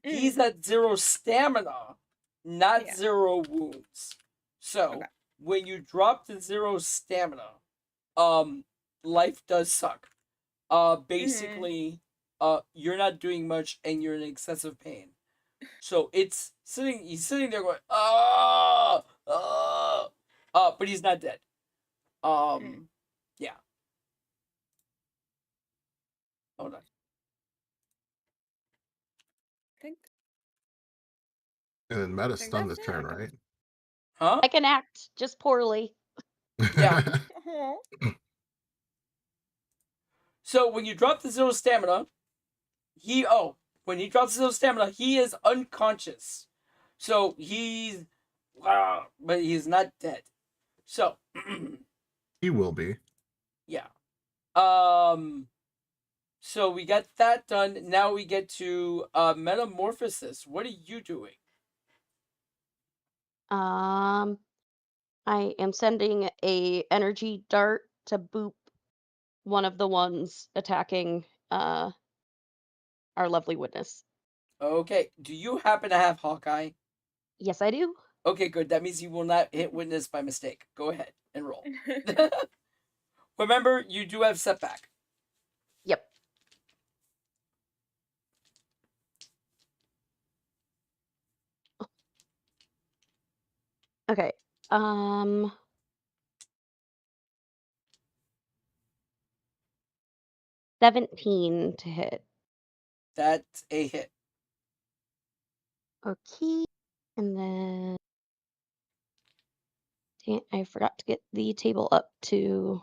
He's at 0 stamina, not 0 wounds. So when you drop to 0 stamina, life does suck. Basically, you're not doing much and you're in excessive pain. So he's sitting there going, but he's not dead. Yeah. Hold on. And then Meta stunned this turn, right? Huh? I can act, just poorly. Yeah. So when you drop the 0 stamina, when he drops 0 stamina, he is unconscious. So but he's not dead. So he will be. Yeah. So we got that done. Now we get to metamorphosis. What are you doing? I am sending a energy dart to boop one of the ones attacking our lovely witness. Okay. Do you happen to have Hawkeye? Yes, I do. Okay, good. That means you will not hit witness by mistake. Go ahead and roll. Remember, you do have setback. Yep. Okay. 17 to hit. That's a hit. Okay. And then I forgot to get the table up to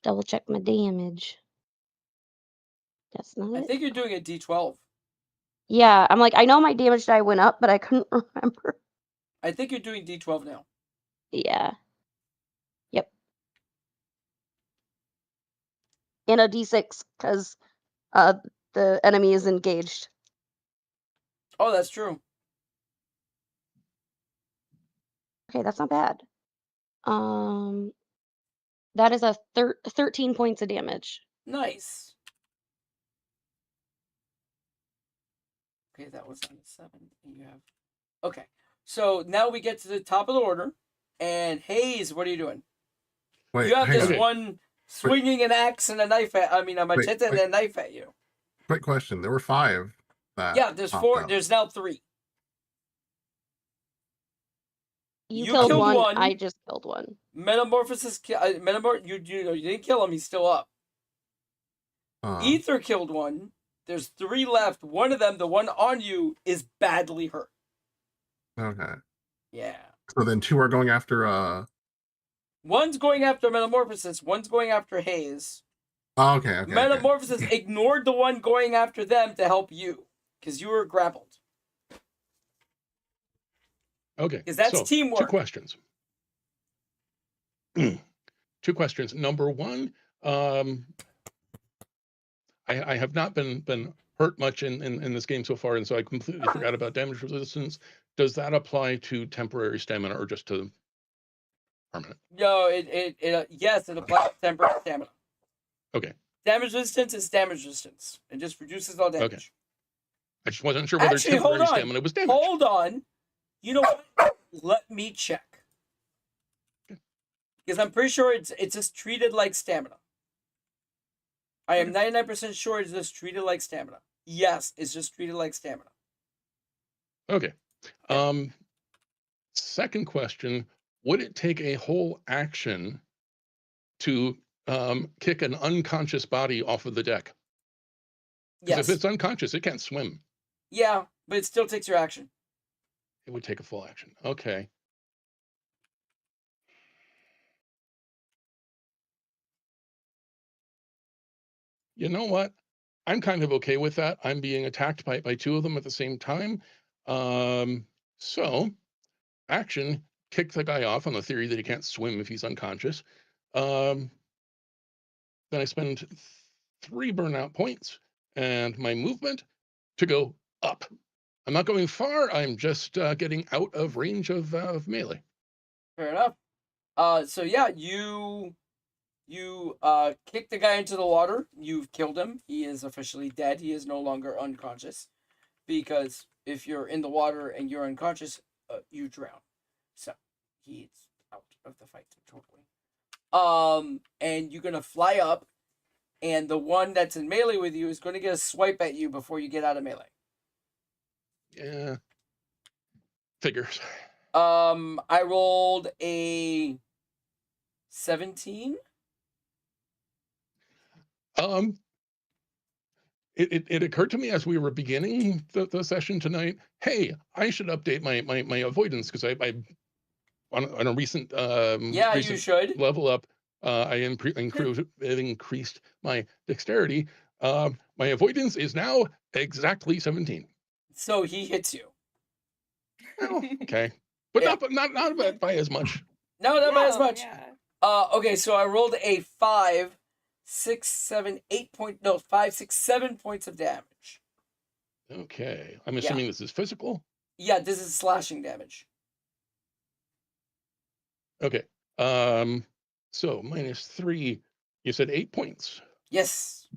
double check my damage. That's not it. I think you're doing a D12. Yeah, I'm like, I know my damage die went up, but I couldn't remember. I think you're doing D12 now. Yeah. Yep. And a D6 because the enemy is engaged. Oh, that's true. Okay, that's not bad. That is a 13 points of damage. Nice. Okay, that was on 7. And you have. Okay, so now we get to the top of the order, and Hayes, what are you doing? Wait, you have hang this on. one swinging an axe and a knife at. I mean, a machete and a knife at you. Quick question: there were 5. There's 4. There's now 3. You killed one. I just killed one. Metamorphosis. You didn't kill him. He's still up. Ether killed one. There's 3 left. One of them, the one on you, is badly hurt. Okay. Yeah. So then 2 are going after. One's going after Metamorphosis. One's going after Hayes. Oh, okay. Metamorphosis ignored the one going after them to help you because you were grappled. Okay. Because that's teamwork. 2 questions. 2 questions. Number 1, I have not been hurt much in this game so far, and so I completely forgot about damage resistance. Does that apply to temporary stamina or just to permanent? No, yes, it applies to temporary stamina. Okay. Damage resistance is damage resistance. It just reduces all damage. Okay. I just wasn't sure whether temporary stamina was damage. Hold on. You know what? Let me check. Because I'm pretty sure it's just treated like stamina. I am 99% sure it's just treated like stamina. Yes, it's just treated like stamina. Okay. Second question, would it take a whole action to kick an unconscious body off of the deck? Because if it's unconscious, it can't swim. Yeah, but it still takes your action. It would take a full action. Okay. You know what? I'm kind of okay with that. I'm being attacked by 2 of them at the same time. So, action, kick the guy off on the theory that he can't swim if he's unconscious. Then I spend 3 burnout points and my movement to go up. I'm not going far. I'm just getting out of range of melee. Fair enough. So yeah, you You kick the guy into the water. You've killed him. He is officially dead. He is no longer unconscious. Because if you're in the water and you're unconscious, you drown. So he's out of the fight totally. And you're gonna fly up, and the one that's in melee with you is gonna get a swipe at you before you get out of melee. Yeah. Figures. I rolled a 17. It occurred to me as we were beginning the session tonight, hey, I should update my avoidance, because I on a recent Yeah, you should. level up, I increased my dexterity. My avoidance is now exactly 17. So he hits you. Oh, okay, but Yeah. not by as much. No, not by as much. Yeah. Okay, so I rolled a 5, 6, 7, 5, 6, 7 points of damage. Okay, I'm assuming this is physical. Yeah, this is slashing damage. Okay. So -3. You said 8 points. Yes.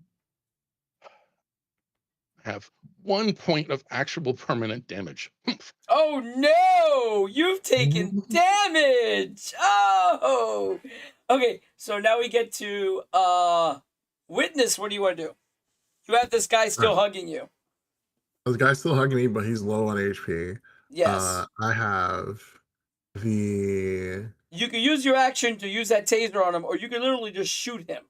Have 1 point of actual permanent damage. Oh no! You've taken damage! Oh! Okay, so now we get to witness. What do you want to do? You have this guy still hugging you. This guy's still hugging me, but he's low on HP. Yes. I have the... You can use your action to use that taser on him, or you can literally just shoot him.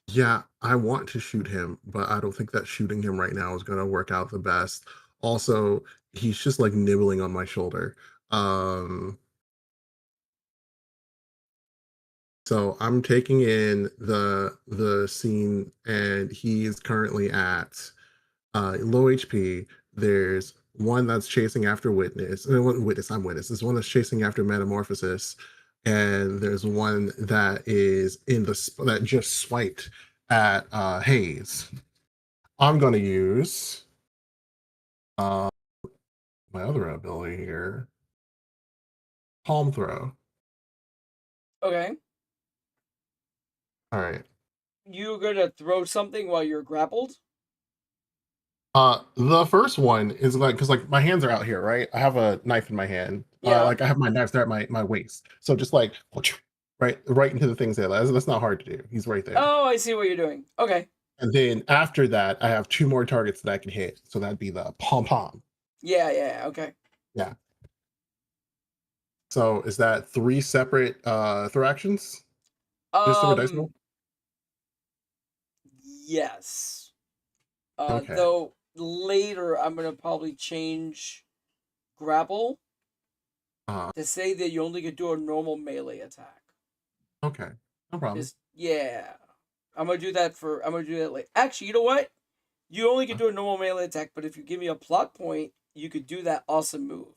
Yeah, I want to shoot him, but I don't think that shooting him right now is going to work out the best. Also, he's just like nibbling on my shoulder. So I'm taking in the scene, and he is currently at low HP. There's one that's chasing after Witness. I'm Witness. There's one that's chasing after Metamorphosis, and there's one that is that just swiped at Hayes. I'm going to use my other ability here, Palm Throw. Okay. All right. You're gonna throw something while you're grappled? The first one is like, because like my hands are out here, right? I have a knife in my hand. Yeah. Like I have my knife there at my waist. So just like right into the things there. That's not hard to do. He's right there. Oh, I see what you're doing. Okay. And then after that, I have 2 more targets that I can hit. So that'd be the pom-pom. Yeah, okay. Yeah. So is that 3 separate throw actions? Just throw a dice roll? Yes. Okay. Though later I'm gonna probably change grapple to say that you only could do a normal melee attack. Okay. No problem. Yeah. I'm gonna do that later. Actually, you know what? You only can do a normal melee attack, but if you give me a plot point, you could do that awesome move.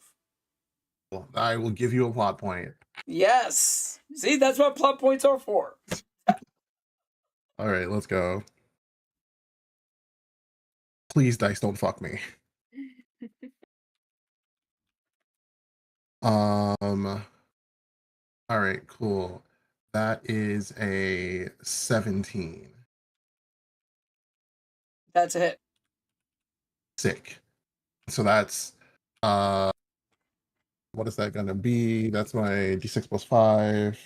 Well, I will give you a plot point. Yes. See, that's what plot points are for. All right, let's go. Please, dice, don't fuck me. All right, cool. That is a 17. That's a hit. Sick. So that's what is that gonna be? That's my d6 plus 5.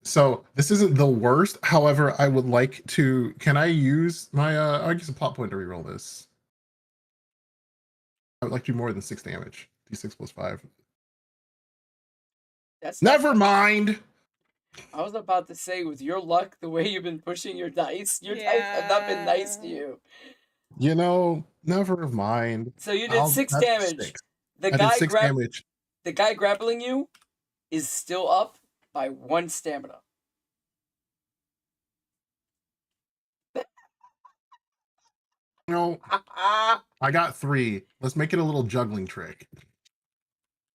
So this isn't the worst. However, I would like to. Can I use my? I guess a plot point to reroll this. I would like to do more than 6 damage. D6 plus 5. That's never mind. I was about to say, with your luck, the way you've been pushing your dice, your dice have not been nice to you. You know, never mind. So you did 6 damage. 6. I did 6 damage. The guy grappling you is still up by 1 stamina. You know, I got 3. Let's make it a little juggling trick.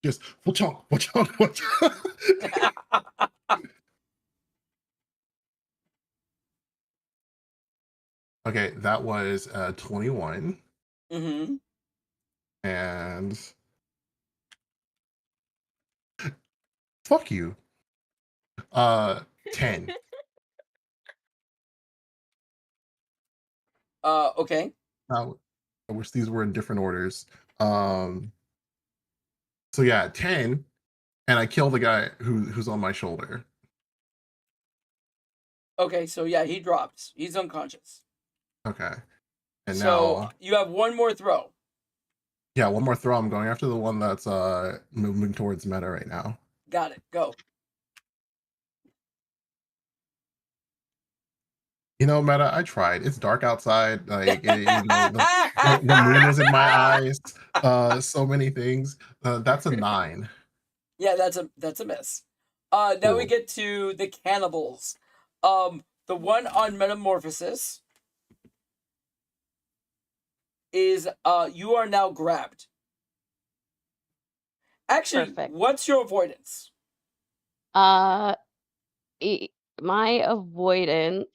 Just watch out. Okay, that was 21. Mm-hmm. And fuck you. 10. Okay. I wish these were in different orders. So yeah, 10, and I kill the guy who's on my shoulder. Okay, so yeah, he drops. He's unconscious. Okay. And So now, you have one more throw. yeah, one more throw. I'm going after the one that's moving towards meta right now. Got it. Go. You know, Meta, I tried. It's dark outside. Like, the moon was in my eyes. So many things. That's a 9. Yeah, that's a miss. Now we Cool. get to the cannibals. The one on Metamorphosis is you are now grabbed. Actually, Perfect. what's your avoidance? My avoidance.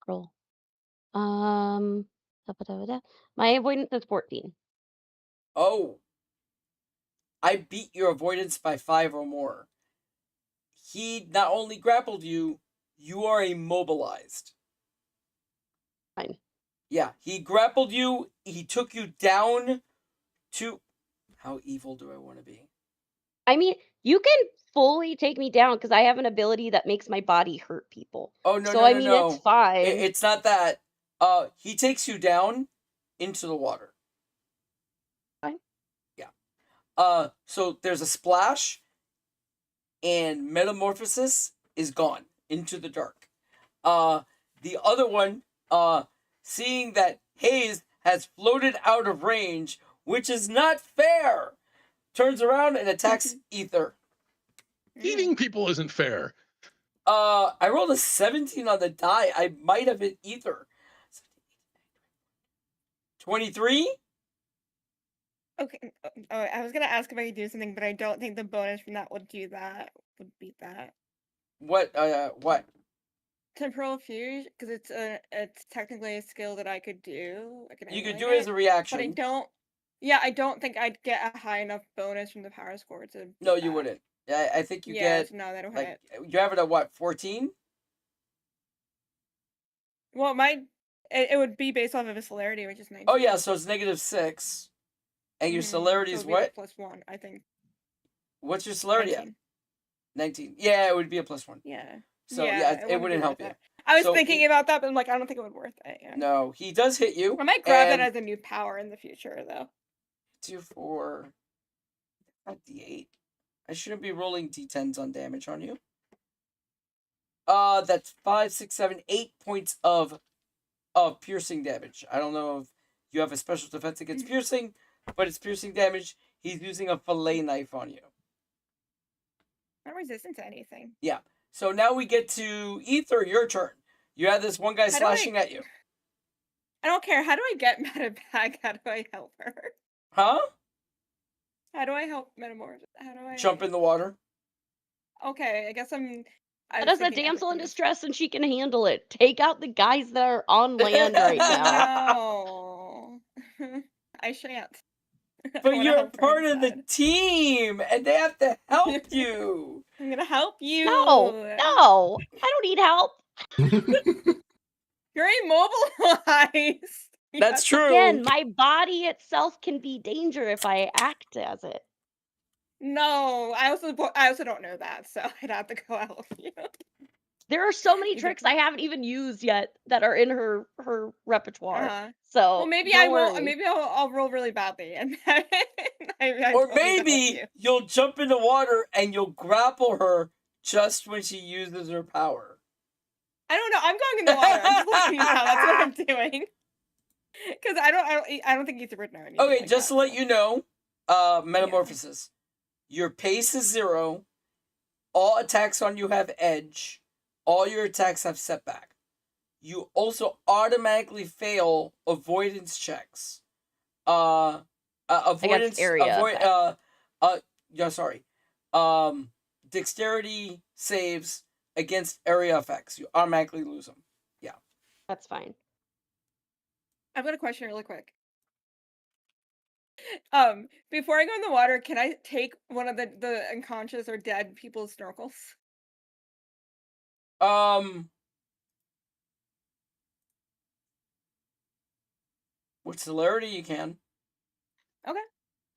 Scroll. My avoidance is 14. Oh, I beat your avoidance by 5 or more. He not only grappled you, you are immobilized. Fine. Yeah, he grappled you. He took you down to. How evil do I want to be? I mean, you can fully take me down because I have an ability that makes my body hurt people. Oh no So no I no mean, it's no! fine. It's not that. He takes you down into the water. Fine. Yeah. So there's a splash, and Metamorphosis is gone into the dark. The other one, seeing that Hayes has floated out of range, which is not fair, turns around and attacks Ether. Eating people isn't fair. I rolled a 17 on the die. I might have hit Ether. 23? Okay. I was gonna ask if I could do something, but I don't think the bonus from that would do that. Would beat that. What? What? Temporal Fuge, because it's technically a skill that I could do. I can You could emulate do it as a but I reaction. don't. Yeah, I don't think I'd get a high enough bonus from the power score to beat No, you that. wouldn't. I think you Yeah, get so no, that'll like hit. you have it at what, 14? Well, it would be based off of a celerity, which is 19. Oh yeah, so it's -6, and your celerity so is it'd be like what? +1, I think. What's your celerity 19. at? 19. Yeah, it would be a +1. Yeah. So Yeah, it wouldn't be help worth you. it. I was So thinking about that, but I'm like, I don't think it would be worth it. Yeah. no, he does hit you. I might grab that and as a new power in the future, though. 2, 4, not D8. I shouldn't be rolling D10s on damage on you. That's 5, 6, 7, 8 points of piercing damage. I don't know if you have a special defense against piercing, but it's piercing damage. He's using a fillet knife on you. Not resistant to anything. Yeah. So now we get to Ether, your turn. You have this one guy slashing at you. I don't care. How do I get Meta back? How do I help her? Huh? How do I help Metamorphosis? How do I Jump in the water. Okay, I guess I'm. That is a damsel in distress, and she can handle it. Take out the guys that are on land right now. No, I shan't. But you're part of the team, and they have to help you. I'm gonna help you. No, I don't need help. You're immobilized. That's true. Again, my body itself can be danger if I act as it. No, I also don't know that, so I'd have to go help you. There are so many tricks I haven't even used yet that are in her repertoire. So well, maybe I will. Maybe I'll roll really badly, and or maybe you'll jump in the water and you'll grapple her just when she uses her power. I don't know. I'm going in the water. I'm just letting you know. That's what I'm doing. Because I don't think Ether would know anything. Okay, just to let you know, Metamorphosis. Your pace is 0. All attacks on you have edge. All your attacks have setback. You also automatically fail avoidance checks. Avoidance area. Dexterity saves against area effects. You automatically lose them. Yeah. That's fine. I've got a question really quick. Before I go in the water, can I take one of the unconscious or dead people's snorkels? With celerity, you can. Okay,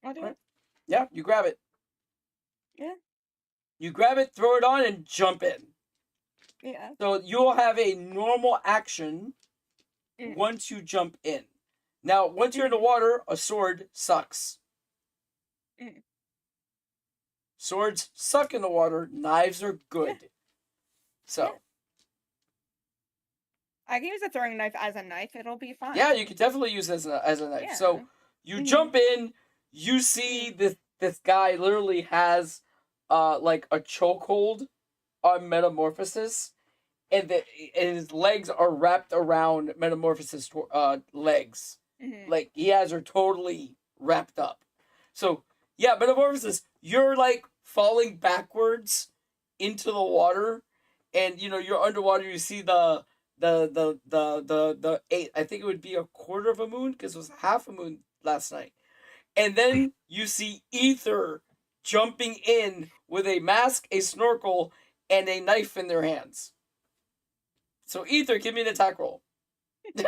I'll do it. Yeah, you grab it. Yeah. You grab it, throw it on, and jump in. Yeah. So you'll have a normal action once you jump in. Now, once you're in the water, a sword sucks. Swords suck in the water. Knives are good. Yeah. So. Yeah. I can use a throwing knife as a knife. It'll be fine. Yeah, you can definitely use it as a knife. Yeah. So you jump in. You see this guy literally has like a chokehold on Metamorphosis, and his legs are wrapped around Metamorphosis legs. Like he has her totally wrapped up. So yeah, Metamorphosis, you're like falling backwards into the water, and you're underwater. You see the eight. I think it would be a quarter of a moon because it was half a moon last night. And then you see Ether jumping in with a mask, a snorkel, and a knife in their hands. So Ether, give me an attack roll. I'm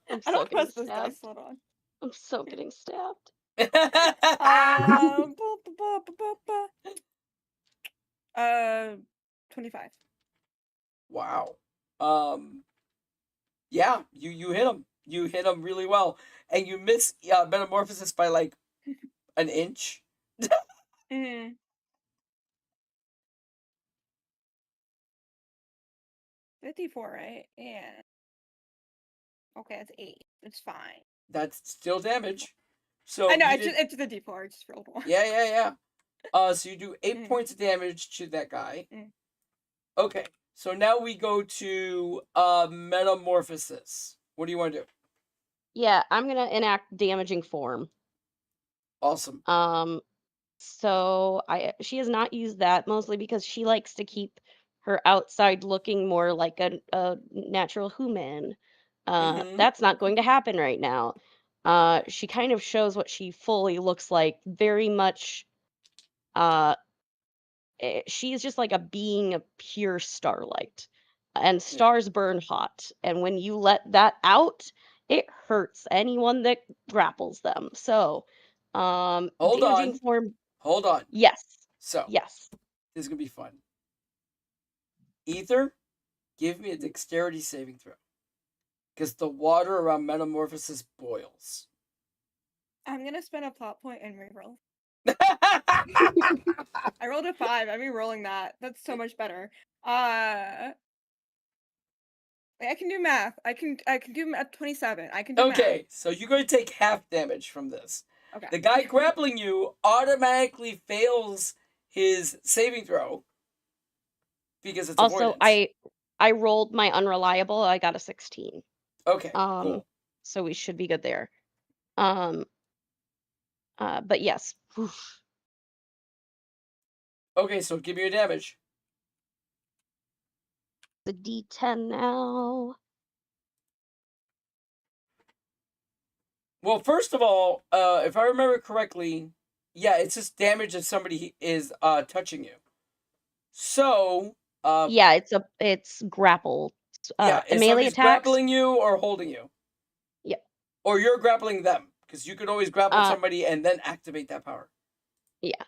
I so don't getting trust this dice. stabbed. Hold on. I'm so getting stabbed. 25. Wow. Yeah, you hit him. You hit him really well, and you miss Metamorphosis by like an inch. 54, right? Yeah. Okay, it's 8. It's fine. That's still damage. So I know, it's the D4. I just rolled one. Yeah. So you do 8 points of damage to that guy. Okay, so now we go to Metamorphosis. What do you want to do? Yeah, I'm gonna enact damaging form. Awesome. So she has not used that mostly because she likes to keep her outside looking more like a natural human. That's not going to happen right now. She kind of shows what she fully looks like, very much. She's just like a being of pure starlight, and stars burn hot, and when you let that out, it hurts anyone that grapples them. So, damaging form. Hold on. Yes. So, yes. This is going to be fun. Ether, give me a dexterity saving throw. Because the water around Metamorphosis boils. I'm going to spend a plot point and reroll. I rolled a 5. I'm re-rolling that. That's so much better. I can do math. I can do math. 27. I can do math. Okay, so you're going to take half damage from this. Okay. The guy grappling you automatically fails his saving throw because it's also avoidance. I rolled my unreliable. I got a 16. Okay, cool. So we should be good there. But yes. Oof. Okay, so give me your damage. The D10 now. Well, first of all, if I remember correctly, yeah, it's just damage if somebody is touching you. So, yeah, it's grapple. Yeah, if melee somebody's attacks. grappling you or holding you. Yeah. Or you're grappling them, because you could always grapple somebody and then activate that power. Yeah.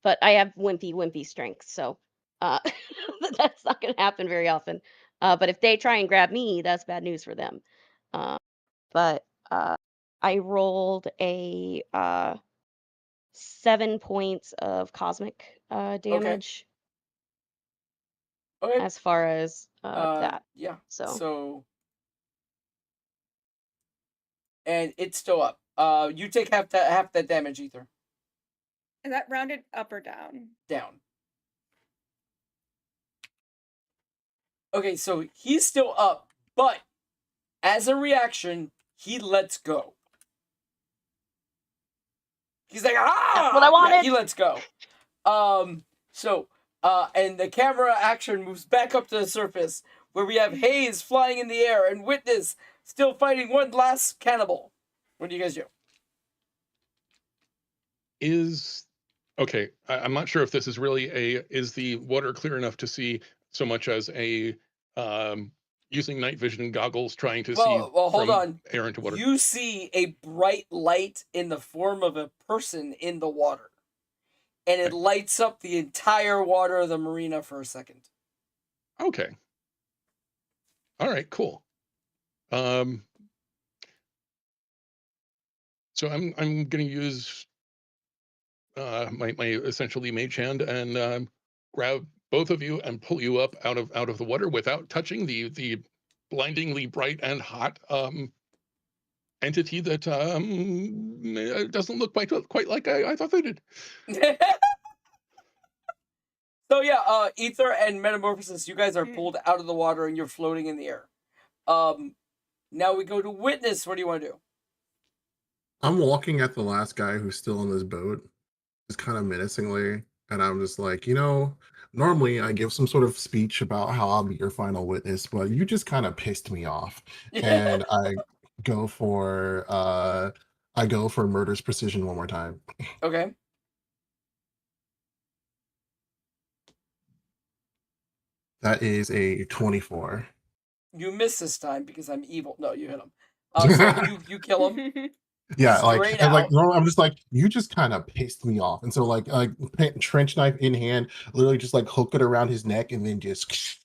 But I have wimpy strength, so that's not going to happen very often. But if they try and grab me, that's bad news for them. But I rolled a 7 points of cosmic damage. Okay. As far as that. Yeah. So. And it's still up. You take half that damage, Ether. Is that rounded up or down? Down. Okay, so he's still up, but as a reaction, he lets go. He's like, ah! That's what I wanted. Yeah, he lets go. And the camera action moves back up to the surface where we have Hayes flying in the air and Witness Still fighting one last cannibal. What do you guys do? Okay, I'm not sure if this is really is the water clear enough to see so much as using night vision goggles trying to see hold from on. air into water? You see a bright light in the form of a person in the water. And it lights up the entire water of the marina for a second. Okay. All right, cool. So I'm going to use my essentially mage hand and grab both of you and pull you up out of the water without touching the blindingly bright and hot entity that doesn't look quite like I thought they did. So yeah, Ether and Metamorphosis, you guys are pulled out of the water and you're floating in the air. Now we go to Witness. What do you want to do? I'm walking at the last guy who's still in this boat, just kind of menacingly, and I'm just like, normally I give some sort of speech about how I'll be your final witness, but you just kind of pissed me off. And I go for murder's precision one more time. Okay. That is a 24. You miss this time because I'm evil. No, you hit him. So you kill him. Yeah, no, I'm just like, you just kind of pissed me off, and so like trench knife in hand, literally just like hook it around his neck and then just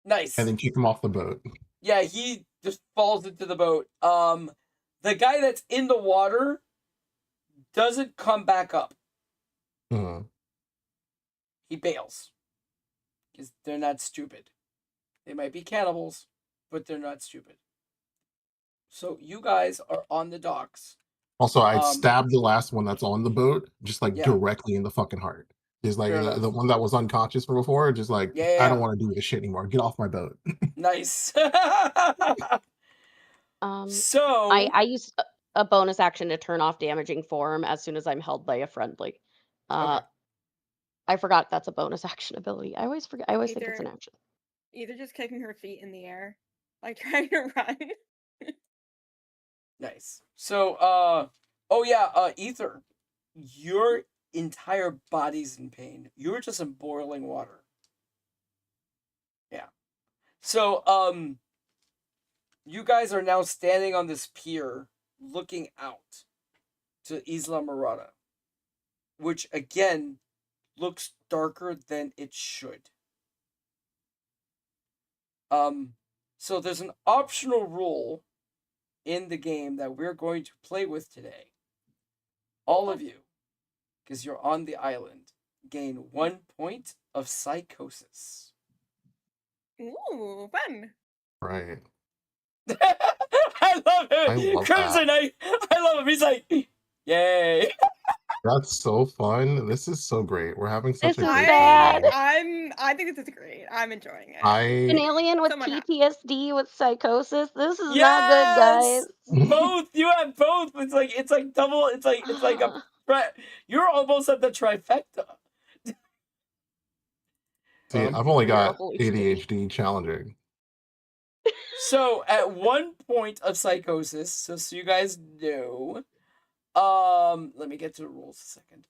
nice, and then kick him off the boat. Yeah, he just falls into the boat. The guy that's in the water doesn't come back up. He bails because they're not stupid. They might be cannibals, but they're not stupid. So you guys are on the docks. Also, I'd stab the last one that's on the boat, just like directly in the fucking heart. Just like the one that was unconscious from before, just like, I don't want to do this shit anymore. Get off my boat. Nice. So I use a bonus action to turn off damaging form as soon as I'm held by a friendly. Okay. I forgot that's a bonus action ability. I always forget. I always think it's an action. Either just kicking her feet in the air, like trying to run. Nice. So, Ether, your entire body's in pain. You're just in boiling water. Yeah. So, you guys are now standing on this pier looking out to Isla Morada, which again looks darker than it should. So there's an optional rule in the game that we're going to play with today. All of you, because you're on the island, gain 1 point of psychosis. Ooh, fun. Right. I love him. Crimson, I love him. He's like, yay. That's so fun. This is so great. We're having such a great time. I think this is great. I'm enjoying it. An alien with PTSD with psychosis. This is not good, guys. Both. You have both. It's like double. It's like a. You're almost at the trifecta. See, I've only got ADHD challenging. So at 1 point of psychosis, so you guys know. Let me get to the rules a second,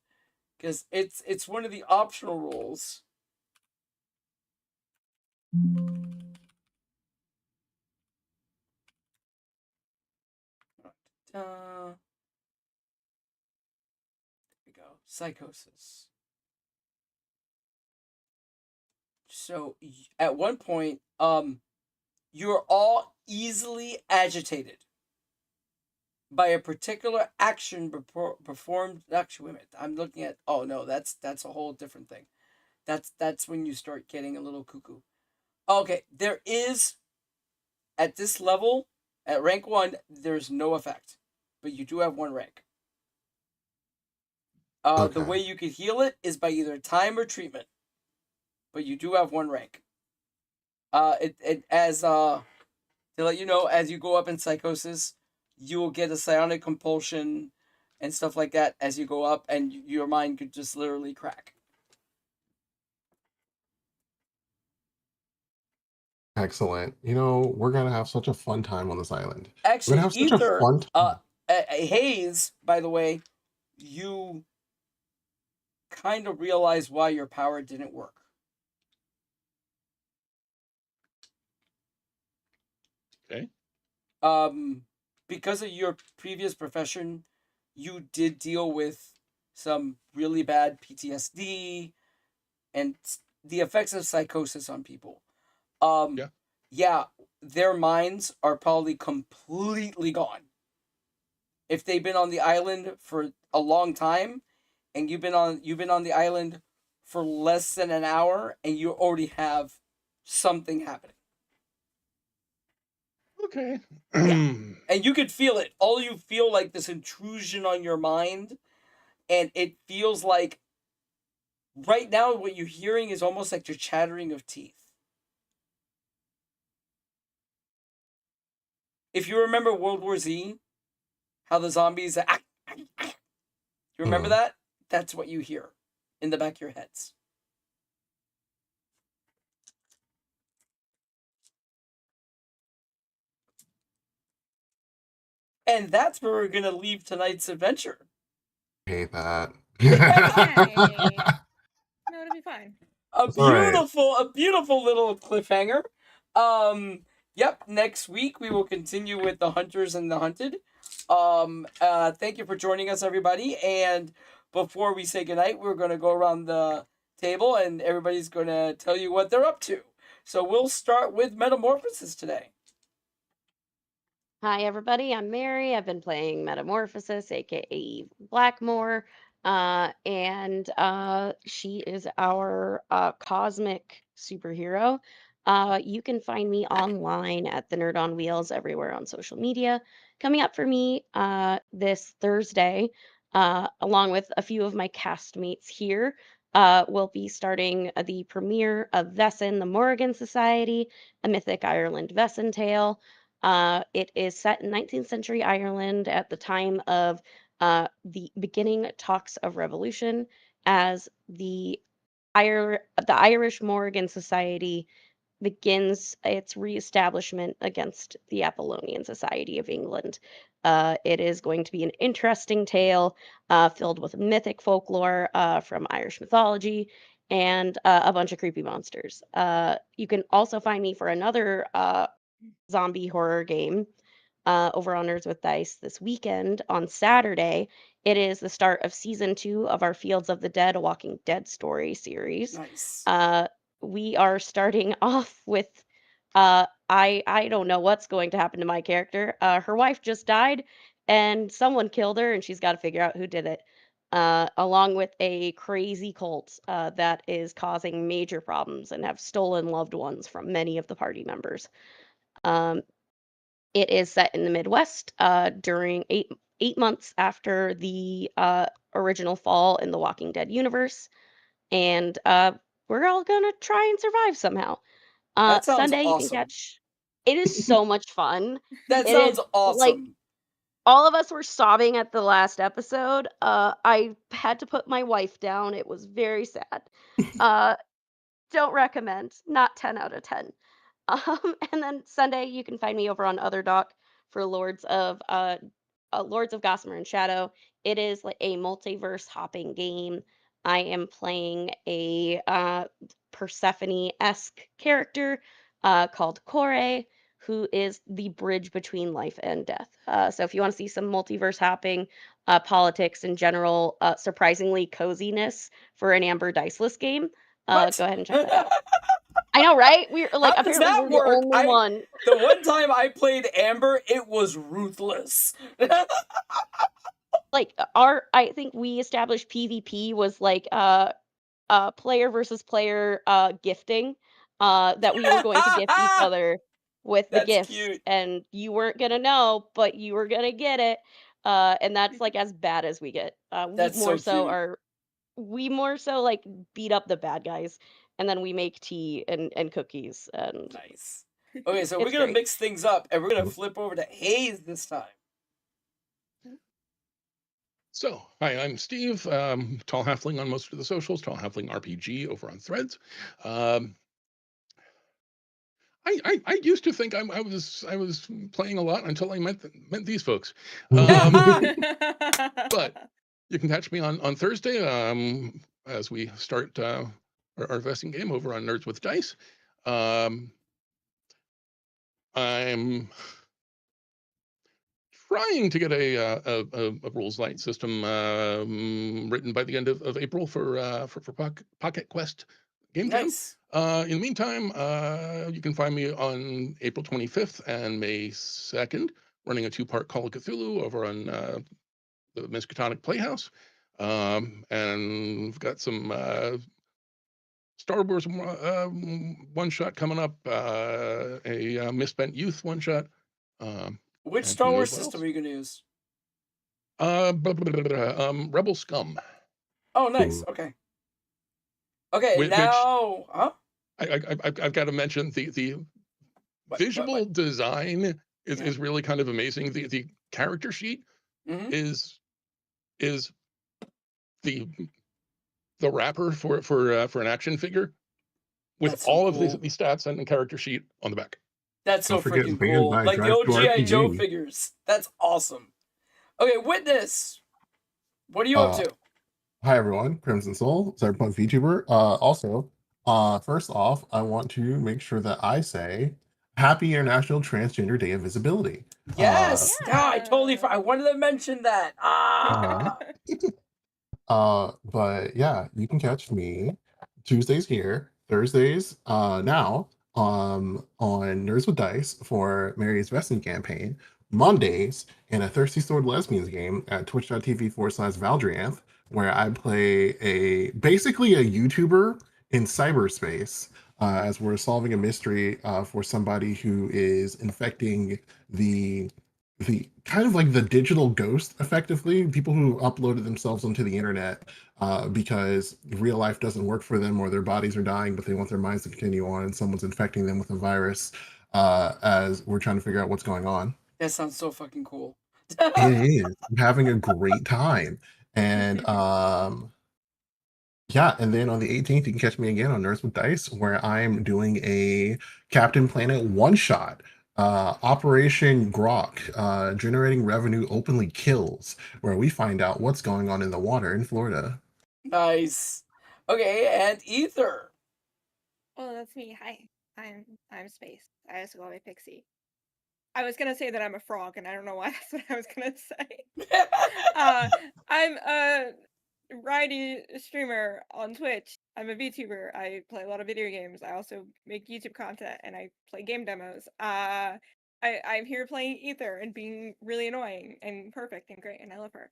because it's one of the optional rules. There we go. Psychosis. So at 1 point, you're all easily agitated by a particular action performed. Actually, wait a minute. I'm looking at. Oh no, that's a whole different thing. That's when you start getting a little cuckoo. Okay, there is at this level, at rank 1, there's no effect, but you do have 1 rank. The way you could heal it is by either time or treatment, but you do have 1 rank. To let you know, as you go up in psychosis, you will get a psionic compulsion and stuff like that as you go up, and your mind could just literally crack. Excellent. You know, we're gonna have such a fun time on this island. We're gonna Actually, have such a Ether, fun time. Hayes, by the way, you kind of realize why your power didn't work. Okay. Because of your previous profession, you did deal with some really bad PTSD and the effects of psychosis on people. Yeah. Yeah, their minds are probably completely gone. If they've been on the island for a long time, and you've been on the island for less than an hour, and you already have something happening. Okay. Yeah. And you could feel it. All you feel like this intrusion on your mind, and it feels like right now what you're hearing is almost like the chattering of teeth. If you remember World War Z, how the zombies you remember that? That's what you hear in the back of your heads. And that's where we're gonna leave tonight's adventure. I hate that. Yay. No, it'll be fine. A It's all right. beautiful little cliffhanger. Yep, next week we will continue with the hunters and the hunted. Thank you for joining us, everybody. And before we say goodnight, we're gonna go around the table and everybody's gonna tell you what they're up to. So we'll start with Metamorphosis today. Hi, everybody. I'm Mary. I've been playing Metamorphosis, aka Blackmore, and she is our cosmic superhero. You can find me online at the Nerd on Wheels everywhere on social media. Coming up for me this Thursday, along with a few of my castmates here, we'll be starting the premiere of Vesson, the Morrigan Society, a Mythic Ireland Vesson tale. It is set in 19th century Ireland at the time of the beginning talks of revolution as the Irish Morrigan Society begins its reestablishment against the Apollonian Society of England. It is going to be an interesting tale filled with mythic folklore from Irish mythology and a bunch of creepy monsters. You can also find me for another zombie horror game over on Nerds with Dice this weekend on Saturday. It is the start of season 2 of our Fields of the Dead, a Walking Dead story series. Nice. We are starting off with I don't know what's going to happen to my character. Her wife just died, and someone killed her, and she's got to figure out who did it. Along with a crazy cult that is causing major problems and have stolen loved ones from many of the party members. It is set in the Midwest during eight months after the original fall in the Walking Dead universe, and we're all gonna try and survive somehow. That sounds Sunday you can awesome. catch. It is so much fun. That It sounds is like awesome. all of us were sobbing at the last episode. I had to put my wife down. It was very sad. Don't recommend. Not 10 out of 10. And then Sunday, you can find me over on Other Doc for Lords of Gossamer and Shadow. It is like a multiverse hopping game. I am playing a Persephone-esque character called Kore, who is the bridge between life and death. So if you want to see some multiverse hopping, politics in general, surprisingly coziness for an Amber Diceless game, go ahead and check that out. I know, right? We're like, How does apparently that we're the work? only one. The one time I played Amber, it was ruthless. Like I think we established PvP was like player versus player gifting that we were going to gift each other with the That's gifts, cute. and you weren't gonna know, but you were gonna get it. And that's like as bad as we get. That's so cute. We more so like beat up the bad guys, and then we make tea and cookies, and Nice. Okay, so we're it's gonna great. mix things up, and we're gonna flip over to Hayes this time. So, hi, I'm Steve, Tall Halfling on most of the socials, Tall Halfling RPG over on Threads. I I used to think I was playing a lot until I met these folks. But you can catch me on Thursday as we start our investing game over on Nerds with Dice. I'm trying to get a rules light system written by the end of April for Pocket Quest Game Jam. Nice. In the meantime, you can find me on April 25th and May 2nd, running a 2-part Call of Cthulhu over on the Miskatonic Playhouse. And we've got some Star Wars one-shot coming up, a Misspent Youth one-shot. Which and Star who Wars knows what system else. are you going to use? Rebel Scum. Oh, nice. Okay. Okay, Which now... Huh? I've got to mention the What? visual design Yeah. is really kind of amazing. The character sheet Mhm. is the wrapper for an action figure with That's so all of cool. these stats and the character sheet on the back. That's so Don't forget freaking banned cool. by Like the Drive old to G.I. Joe RPG. figures. That's awesome. Okay, Witness. What are you up to? Hi everyone, Crimson Soul, Cyberpunk VTuber. Also, first off, I want to make sure that I say Happy International Transgender Day of Visibility. Yes. Yeah. I totally. I wanted to mention that. But yeah, you can catch me Tuesdays here, Thursdays now on Nerds with Dice for Mary's Vesting campaign, Mondays in a Thirsty Sword Lesbians game at twitch.tv/Valdrianth, where I play basically a YouTuber in cyberspace as we're solving a mystery for somebody who is infecting the kind of like the digital ghost, effectively, people who uploaded themselves onto the internet because real life doesn't work for them or their bodies are dying, but they want their minds to continue on, and someone's infecting them with a virus as we're trying to figure out what's going on. That sounds so fucking cool. It is. I'm having a great time. And yeah, and then on the 18th, you can catch me again on Nerds with Dice, where I'm doing a Captain Planet one-shot. Operation Grok, generating revenue openly kills, where we find out what's going on in the water in Florida. Nice. Okay, and Ether. Oh, that's me. Hi. I'm Space. I also call me Pixie. I was gonna say that I'm a frog, and I don't know why that's what I was gonna say. I'm a variety streamer on Twitch. I'm a VTuber. I play a lot of video games. I also make YouTube content, and I play game demos. I'm here playing Ether and being really annoying and perfect and great, and I love her.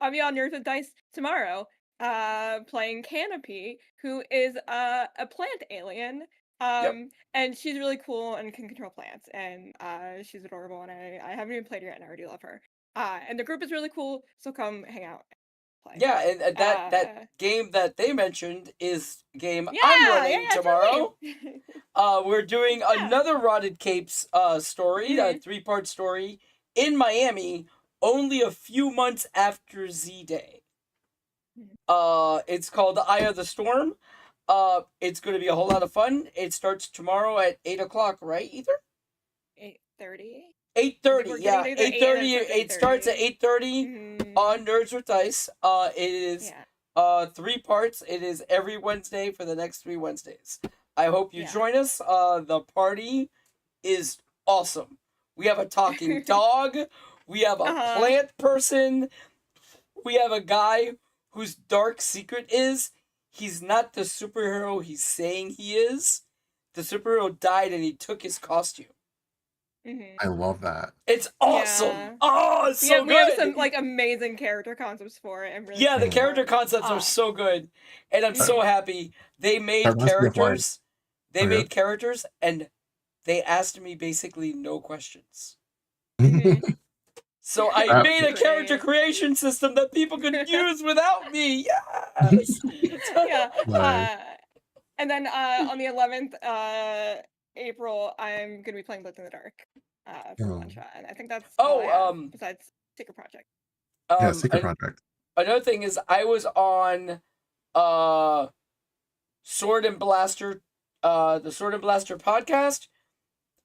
I'll be on Nerds with Dice tomorrow, playing Canopy, who is a plant alien. And she's really cool and can control plants, and she's adorable, and I haven't even played her yet, and I already love her. And the group is really cool, so come hang out and play. Yeah, and that game that they mentioned is a game I'm running tomorrow. We're doing another Rotted Capes story, a 3-part story in Miami, only a few months after Z-Day. It's called The Eye of the Storm. It's going to be a whole lot of fun. It starts tomorrow at 8 o'clock, right, Ether? 8:30? 8:30, yeah. 8:30. It starts at 8:30 on Nerds with Dice. It is 3 parts. It is every Wednesday for the next 3 Wednesdays. I hope you join us. The party is awesome. We have a talking dog. We have a plant person. We have a guy whose dark secret is he's not the superhero he's saying he is. The superhero died and he took his costume. I love that. It's awesome. Yeah. Oh, it's so good. We have some like amazing character concepts for it. And really the character concepts are so good, and I'm so happy they made characters. They made characters, and they asked me basically no questions. So I made a character creation system that people could use without me. Yes. And then on the 11th, April, I'm gonna be playing Blitz in the Dark for one shot, and I think that's besides Secret Project. Secret Project. Another thing is I was on Sword and Blaster the Sword and Blaster podcast.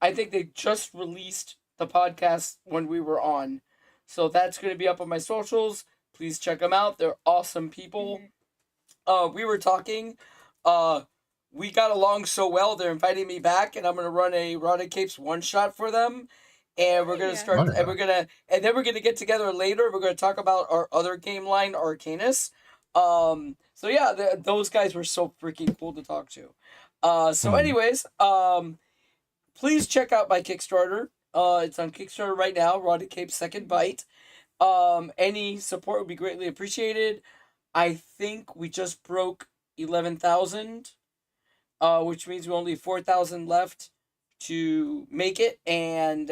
I think they just released the podcast when we were on. So that's going to be up on my socials. Please check them out. They're awesome people. We were talking. We got along so well. They're inviting me back, and I'm going to run a Rod and Capes one shot for them. And we're gonna start, and then we're gonna get together later. We're gonna talk about our other game line, Arcanus. So yeah, those guys were so freaking cool to talk to. So anyways, please check out my Kickstarter. It's on Kickstarter right now. Rod and Cape's Second Bite. Any support would be greatly appreciated. I think we just broke 11,000, which means we only have 4,000 left to make it, and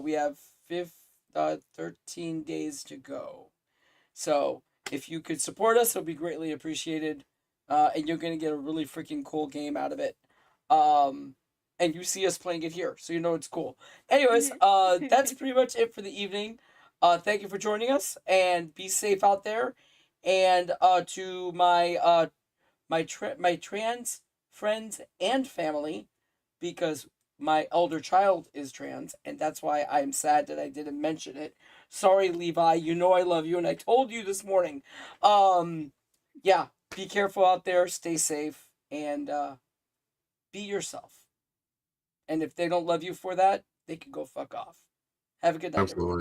we have 13 days to go. So if you could support us, it would be greatly appreciated, and you're going to get a really freaking cool game out of it. And you see us playing it here, so you know it's cool. Anyways, that's pretty much it for the evening. Thank you for joining us, and be safe out there. And to my my trans friends and family, because my elder child is trans, and that's why I'm sad that I didn't mention it. Sorry, Levi. You know I love you, and I told you this morning. Yeah, be careful out there. Stay safe, and be yourself. And if they don't love you for that, they can go fuck off. Have a good night, everyone.